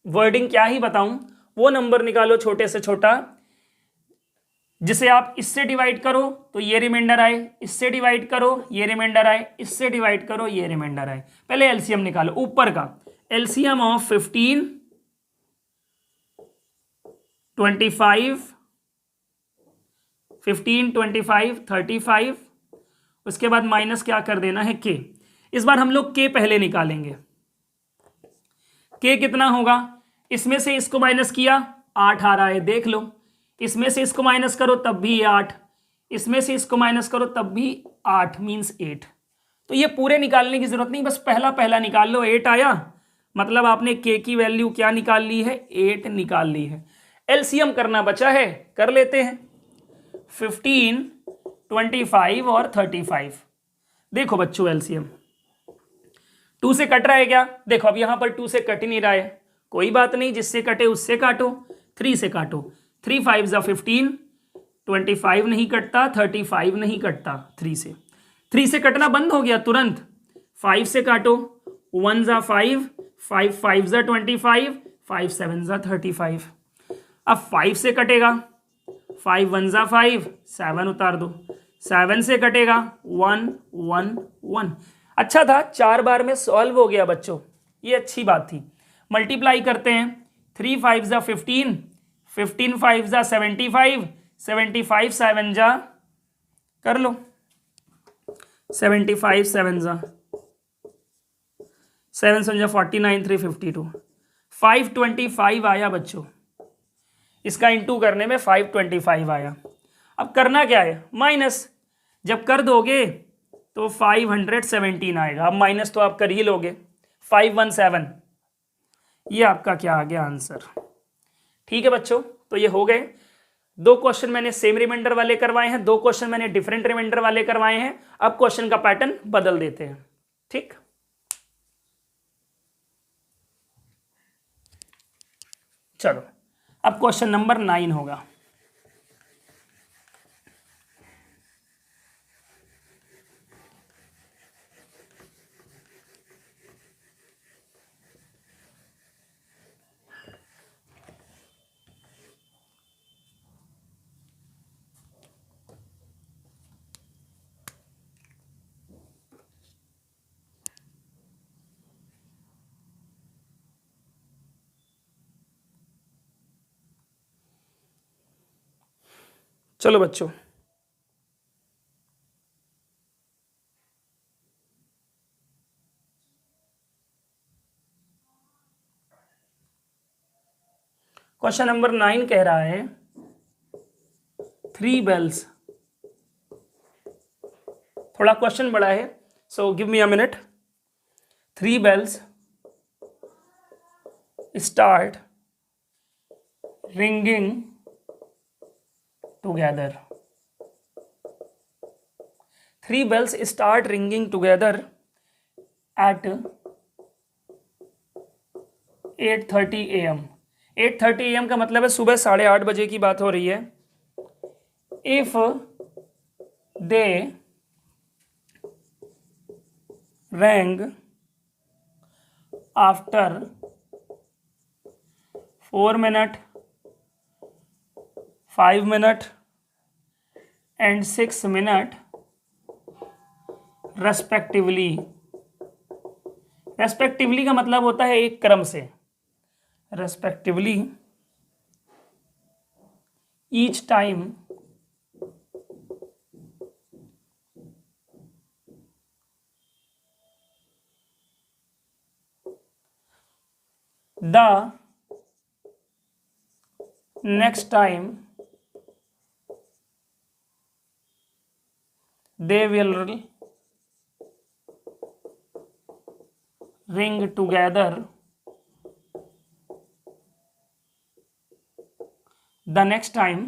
वर्डिंग क्या ही बताऊं, वो नंबर निकालो छोटे से छोटा जिसे आप इससे डिवाइड करो तो ये रिमाइंडर आए, इससे डिवाइड करो ये रिमाइंडर आए, इससे डिवाइड करो ये रिमाइंडर आए। पहले एलसीएम निकालो, ऊपर का एलसीएम ऑफ 15, 25, 15, 25, 35, उसके बाद माइनस क्या कर देना है के। इस बार हम लोग के पहले निकालेंगे। के कितना होगा, इसमें से इसको माइनस किया 8 आ रहा है, देख लो। इसमें से इसको माइनस करो तब भी 8, इसमें से इसको माइनस करो तब भी 8 मीन्स 8। तो ये पूरे निकालने की जरूरत नहीं, बस पहला पहला निकाल लो। 8 आया मतलब आपने के की वैल्यू क्या निकाल ली है, 8 निकाल ली है। एलसीएम करना बचा है, कर लेते हैं। 15, 25 और 35। देखो बच्चों एलसीएम 2 से कट रहा है क्या, देखो अब यहां पर 2 से कट ही नहीं रहा है, कोई बात नहीं, जिससे कटे उससे काटो। 3 से काटो, 3 5 जा 15, 25 नहीं कटता, 35 नहीं कटता। 3 से कटना बंद हो गया तुरंत। 5 से काटो, 1 जा 5, 5 5 जा 25, 5 7 जा 35। अब 5 से कटेगा, 5 1 जा 5, 7 उतार दो। 7 से कटेगा 1 1 1। अच्छा था 4 बार में सॉल्व हो गया बच्चों, ये अच्छी बात थी। मल्टीप्लाई करते हैं, 3 5 जा 15, 15 5 जा 75, 75 7 जा कर लो, 75 7 जा 7 7 जा 49, 352, 525 आया बच्चों। इसका इंटू करने में 525 आया। अब करना क्या है, माइनस। जब कर दोगे तो 517 आएगा। अब माइनस तो आप कर ही लोगे, 517। ये आपका क्या आ गया आंसर। ठीक है बच्चों। तो ये हो गए। 2 क्वेश्चन मैंने सेम रिमाइंडर वाले करवाए हैं, 2 क्वेश्चन मैंने डिफरेंट रिमाइंडर वाले करवाए हैं। अब क्वेश्चन का पैटर्न बदल देते हैं। ठीक, चलो अब क्वेश्चन नंबर 9 होगा। चलो बच्चों, क्वेश्चन नंबर 9 कह रहा है 3 बेल्स। थोड़ा क्वेश्चन बड़ा है, so give me a minute. 3 bells start ringing together. 3 bells start ringing together at 8:30 AM. 8:30 AM का मतलब है सुबह 8:30 बजे की बात हो रही है। If they rang after 4 minutes, 5 minutes and 6 minutes respectively. Respectively का मतलब होता है एक क्रम से। Respectively each time the next time they will ring together the next time.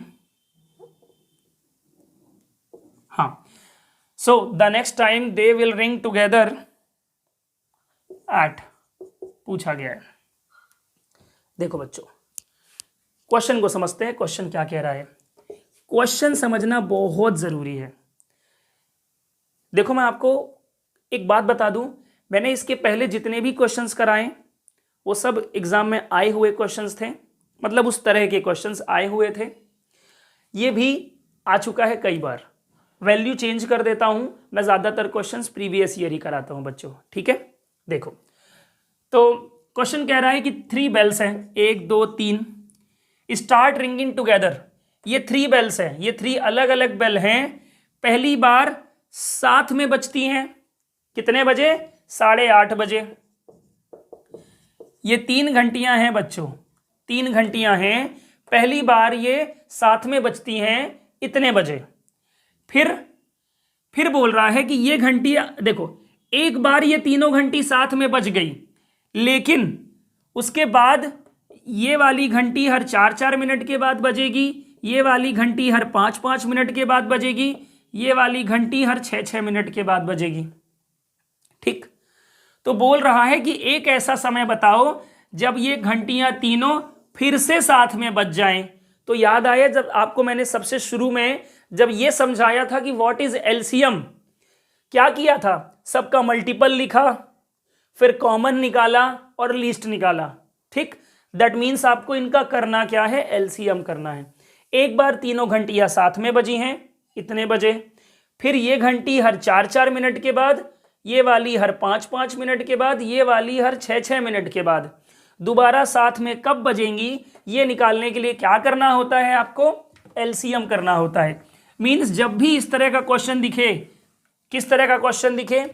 हाँ, so the next time they will ring together at, पूछा गया है। देखो बच्चों, क्वेश्चन को समझते हैं। क्वेश्चन क्या कह रहा है? क्वेश्चन समझना बहुत जरूरी है। देखो मैं आपको एक बात बता दूं, मैंने इसके पहले जितने भी क्वेश्चंस कराए वो सब एग्जाम में आए हुए क्वेश्चंस थे, मतलब उस तरह के क्वेश्चंस आए हुए थे। ये भी आ चुका है कई बार। वैल्यू चेंज कर देता हूं, मैं ज़्यादातर क्वेश्चंस प्रीवियस ईयर ही कराता हूं बच्चों। ठीक है, देखो तो क्वेश्चन कह रहा है कि 3 बेल्स हैं, 1 2 3, स्टार्ट रिंगिंग टुगेदर। ये 3 बेल्स हैं, ये 3 अलग अलग बेल हैं। पहली बार साथ में बजती हैं, कितने बजे? 8:30 बजे। ये 3 घंटियां हैं बच्चों, 3 घंटियां हैं। पहली बार ये साथ में बजती हैं इतने बजे। फिर बोल रहा है कि ये घंटियां देखो, एक बार ये तीनों घंटी साथ में बज गई, लेकिन उसके बाद ये वाली घंटी हर 4-4 मिनट के बाद बजेगी, ये वाली घंटी हर 5-5 मिनट के बाद बजेगी, ये वाली घंटी हर 6-6 मिनट के बाद बजेगी। ठीक, तो बोल रहा है कि एक ऐसा समय बताओ जब ये घंटियां तीनों फिर से साथ में बज जाएं। तो याद आया जब आपको मैंने सबसे शुरू में जब ये समझाया था कि व्हाट इज एलसीएम, क्या किया था? सबका मल्टीपल लिखा, फिर कॉमन निकाला और लीस्ट निकाला। ठीक, दैट मीन्स आपको इनका करना क्या है? एलसीएम करना है। एक बार तीनों घंटियां साथ में बजी हैं इतने बजे, फिर ये घंटी हर 4-4 मिनट के बाद, ये वाली हर 5-5 मिनट के बाद, ये वाली हर 6-6 मिनट के बाद, दोबारा साथ में कब बजेंगी ये निकालने के लिए क्या करना होता है? आपको एलसीएम करना होता है। मीन्स जब भी इस तरह का क्वेश्चन दिखे, किस तरह का क्वेश्चन दिखे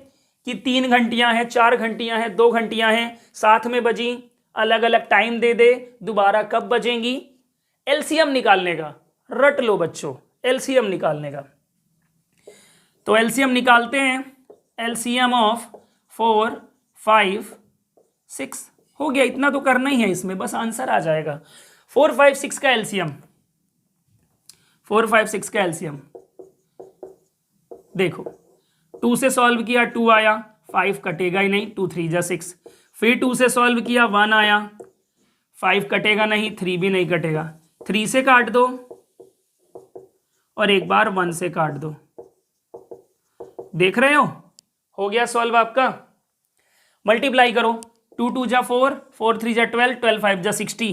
कि 3 घंटियां हैं, 4 घंटियां हैं, 2 घंटियां हैं, साथ में बजी, अलग अलग टाइम दे दे, दोबारा कब बजेंगी, एलसीएम निकालने का। रट लो बच्चों, एलसीएम निकालने का। तो एलसीएम निकालते हैं। एलसीएम ऑफ 4, 5, 6 हो गया। इतना तो करना ही है इसमें, बस आंसर आ जाएगा। 4 5 6 का एलसीएम, 4 5 6 का एलसीएम देखो, 2 से सॉल्व किया 2 आया, 5 कटेगा ही नहीं, 2 3 जा 6, फिर 2 से सॉल्व किया 1 आया, 5 कटेगा नहीं, 3 भी नहीं कटेगा, 3 से काट दो और एक बार 1 से काट दो। देख रहे हो गया सॉल्व आपका। मल्टीप्लाई करो, 2 2 जा 4, 4 3 जा 12, 12 5 जा 60।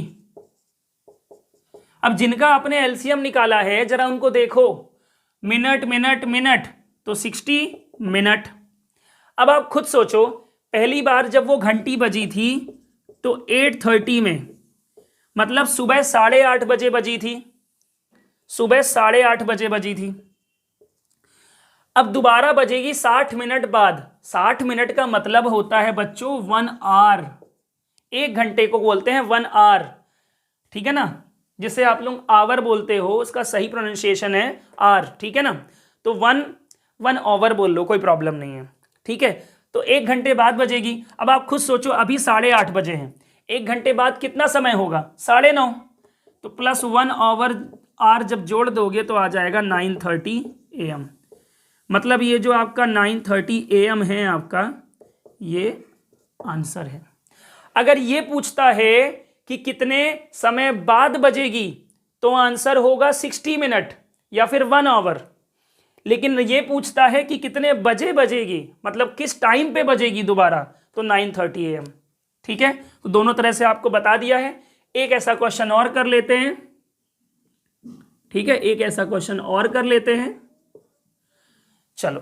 अब जिनका आपने एलसीएम निकाला है जरा उनको देखो, मिनट मिनट मिनट, तो 60 मिनट। अब आप खुद सोचो, पहली बार जब वो घंटी बजी थी तो 8:30 में, मतलब सुबह 8:30 बजे बजी थी, सुबह 8:30 बजे बजी थी। अब दोबारा बजेगी 60 मिनट बाद। 60 मिनट का मतलब होता है बच्चों 1 आवर, 1 घंटे को बोलते हैं 1 आवर, ठीक है ना। जिसे आप लोग आवर बोलते हो उसका सही प्रोनाउंसिएशन है आर, ठीक है ना। तो 1 आवर बोल लो, कोई प्रॉब्लम नहीं है, ठीक है। तो 1 घंटे बाद बजेगी। अब आप खुद सोचो, अभी 8:30 बजे हैं, 1 घंटे बाद कितना समय होगा? 9:30, तो प्लस 1 आवर जब जोड़ दोगे तो आ जाएगा 9:30 AM। मतलब ये जो आपका 9:30 AM है आपका, ये आंसर है। अगर ये पूछता है कि कितने समय बाद बजेगी तो आंसर होगा 60 मिनट या फिर 1 आवर। लेकिन ये पूछता है कि कितने बजे बजेगी, मतलब किस टाइम पे बजेगी दोबारा, तो 9:30 AM, ठीक है। तो दोनों तरह से आपको बता दिया है। एक ऐसा क्वेश्चन और कर लेते हैं, ठीक है, एक ऐसा क्वेश्चन और कर लेते हैं, चलो।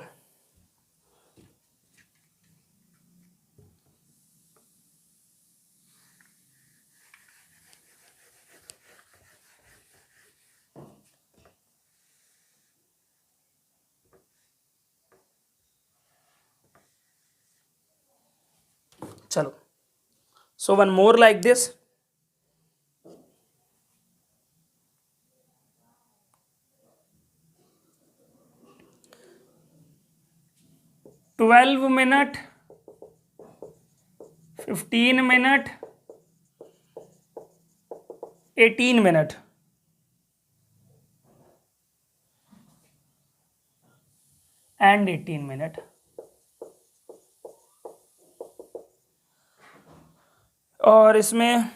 चलो, so one more like this. Twelve minute, 15 minute, 18 minute, and 18 minute. और इसमें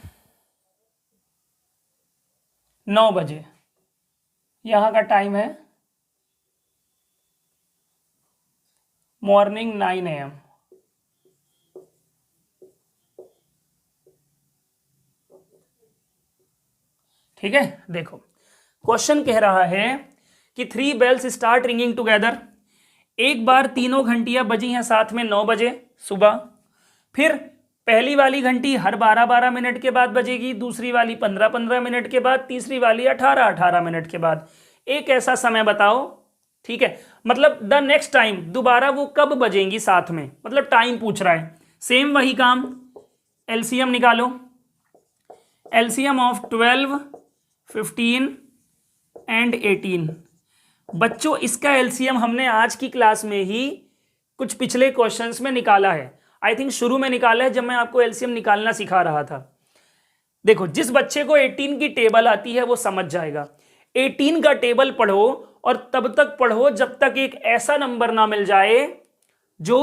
9 बजे यहाँ का टाइम है, मॉर्निंग 9 AM। ठीक है, देखो क्वेश्चन कह रहा है कि 3 बेल्स स्टार्ट रिंगिंग टुगेदर। एक बार तीनों घंटियां बजी हैं साथ में 9 बजे सुबह। फिर पहली वाली घंटी हर 12-12 मिनट के बाद बजेगी, दूसरी वाली 15-15 मिनट के बाद, तीसरी वाली 18-18 मिनट के बाद। एक ऐसा समय बताओ, ठीक है, मतलब द नेक्स्ट टाइम, दोबारा वो कब बजेंगी साथ में, मतलब टाइम पूछ रहा है। सेम वही काम, एलसीएम निकालो। LCM of 12, 15 and 18। बच्चों इसका एलसीएम हमने आज की क्लास में ही कुछ पिछले क्वेश्चंस में निकाला है। आई थिंक शुरू में निकाला है जब मैं आपको एलसीएम निकालना सिखा रहा था। देखो, जिस बच्चे को 18 की टेबल आती है वो समझ जाएगा। 18 का टेबल पढ़ो और तब तक पढ़ो जब तक एक ऐसा नंबर ना मिल जाए जो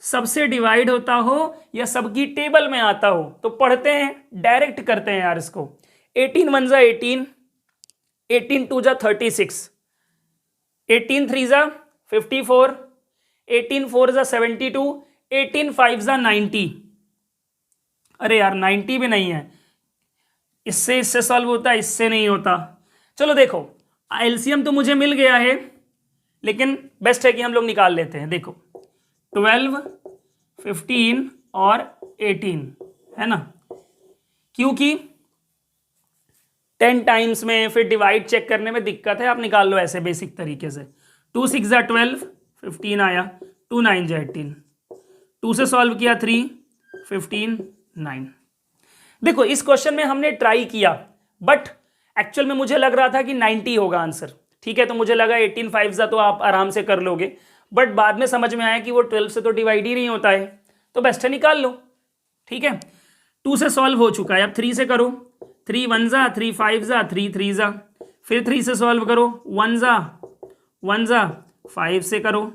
सबसे डिवाइड होता हो या सबकी टेबल में आता हो। तो पढ़ते हैं, डायरेक्ट करते हैं यार इसको। 18 1 जा 18, 18 2 जा 36, 18 3 जा 54, 18 4 जा 72, 18 5 जा 90। अरे यार 90 भी नहीं है, इससे सॉल्व होता है, इससे नहीं होता। चलो देखो, एलसीएम तो मुझे मिल गया है, लेकिन बेस्ट है कि हम लोग निकाल लेते हैं। देखो 12, 15 और 18 है ना, क्योंकि 10 टाइम्स में फिर डिवाइड चेक करने में दिक्कत है। आप निकाल लो ऐसे बेसिक तरीके से। 2 6 जा 12, 15 आया, 2 9 जा 18, 2 से सॉल्व किया 3, 15 9। देखो इस क्वेश्चन में हमने ट्राई किया, बट एक्चुअल में मुझे लग रहा था कि 90 होगा आंसर, ठीक है। तो मुझे लगा 18 5 जा तो आप आराम से कर लोगे, बट बाद में समझ में आया कि वो 12 से तो डिवाइड ही नहीं होता है, तो बेस्ट है निकाल लो, ठीक है। 2 से सॉल्व हो चुका है, अब 3 से करो। 3 1 जा, 3 5 जा, 3 3 जा, फिर 3 से सॉल्व करो, 1 जा 1 जा, 5 से करो,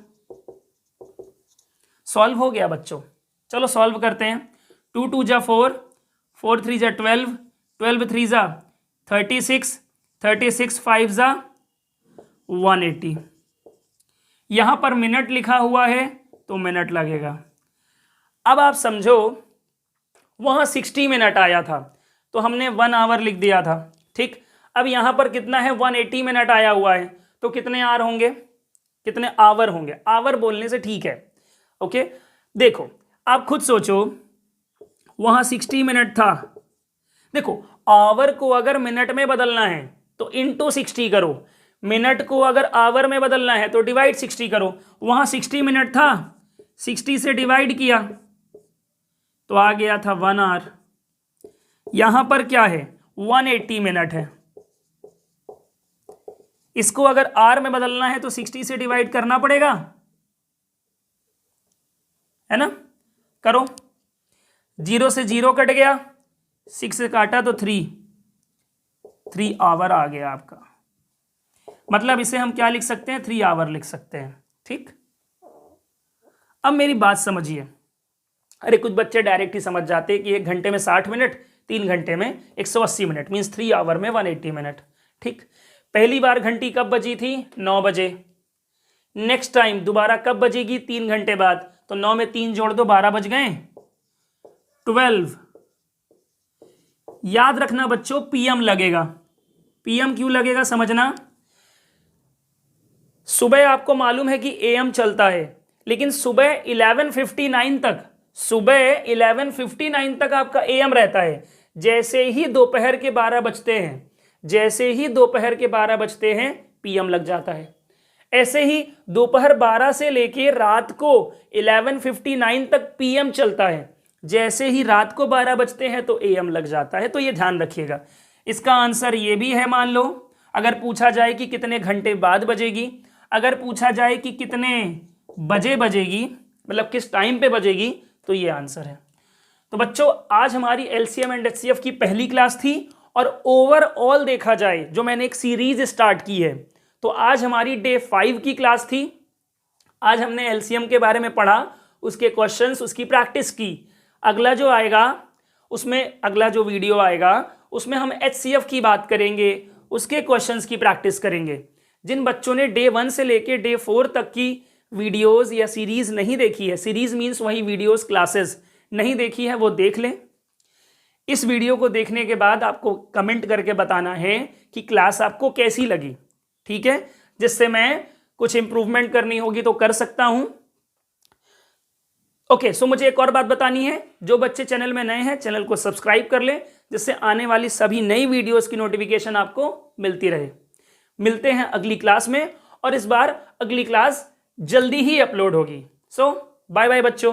सॉल्व हो गया बच्चों। चलो सॉल्व करते हैं। 2 2 जा 4, 4 3 जा 12, 12 3 जा 36, 36 5 जा 180। यहां पर मिनट लिखा हुआ है तो मिनट लगेगा। अब आप समझो वहां 60 मिनट आया था तो हमने 1 आवर लिख दिया था, ठीक। अब यहां पर कितना है, 180 मिनट आया हुआ है तो कितने आवर होंगे, कितने आवर होंगे, आवर बोलने से ठीक है। ओके, देखो आप खुद सोचो, वहां 60 मिनट था, देखो आवर को अगर मिनट में बदलना है तो इंटू 60 करो, मिनट को अगर आवर में बदलना है तो डिवाइड 60 करो। वहां 60 मिनट था, 60 से डिवाइड किया तो आ गया था 1 आवर। यहां पर क्या है, 180 मिनट है, इसको अगर आर में बदलना है तो 60 से डिवाइड करना पड़ेगा, है ना। करो, 0 से 0 कट गया, 6 से काटा तो 3 आवर आ गया आपका। मतलब इसे हम क्या लिख सकते हैं, 3 आवर लिख सकते हैं, ठीक। अब मेरी बात समझिए, अरे कुछ बच्चे डायरेक्ट ही समझ जाते हैं कि 1 घंटे में 60 मिनट, 3 घंटे में 180 मिनट, मीन्स 3 आवर में 180 मिनट, ठीक। पहली बार घंटी कब बजी थी, 9 बजे। नेक्स्ट टाइम दोबारा कब बजेगी, 3 घंटे बाद, तो 9 में 3 जोड़ दो, 12 बज गए, 12। याद रखना बच्चों, पीएम लगेगा। पीएम क्यों लगेगा समझना, सुबह आपको मालूम है कि एएम चलता है, लेकिन सुबह 11:59 तक, सुबह 11:59 तक आपका एएम रहता है। जैसे ही दोपहर के 12 बजते हैं, जैसे ही दोपहर के 12 बजते हैं पीएम लग जाता है। ऐसे ही दोपहर 12 से लेके रात को 11:59 तक पीएम चलता है, जैसे ही रात को 12 बजते हैं तो एएम लग जाता है। तो ये ध्यान रखिएगा। इसका आंसर ये भी है, मान लो अगर पूछा जाए कि कितने घंटे बाद बजेगी, अगर पूछा जाए कि कितने बजे बजेगी, मतलब किस टाइम पे बजेगी, तो ये आंसर है। तो बच्चों आज हमारी एलसीएम एंड एचसीएफ की पहली क्लास थी, और ओवरऑल देखा जाए जो मैंने एक सीरीज स्टार्ट की है, तो आज हमारी डे 5 की क्लास थी। आज हमने एलसीएम के बारे में पढ़ा, उसके क्वेश्चंस, उसकी प्रैक्टिस की। अगला जो आएगा उसमें, अगला जो वीडियो आएगा उसमें हम एचसीएफ की बात करेंगे, उसके क्वेश्चंस की प्रैक्टिस करेंगे। जिन बच्चों ने डे 1 से लेके डे 4 तक की वीडियोस या सीरीज नहीं देखी है, सीरीज मीन्स वही वीडियोस, क्लासेस नहीं देखी है, वो देख लें। इस वीडियो को देखने के बाद आपको कमेंट करके बताना है कि क्लास आपको कैसी लगी, ठीक है, जिससे मैं कुछ इंप्रूवमेंट करनी होगी तो कर सकता हूं। ओके, सो मुझे एक और बात बतानी है, जो बच्चे चैनल में नए हैं चैनल को सब्सक्राइब कर लें, जिससे आने वाली सभी नई वीडियोस की नोटिफिकेशन आपको मिलती रहे। मिलते हैं अगली क्लास में, और इस बार अगली क्लास जल्दी ही अपलोड होगी। सो बाय बाय बच्चों।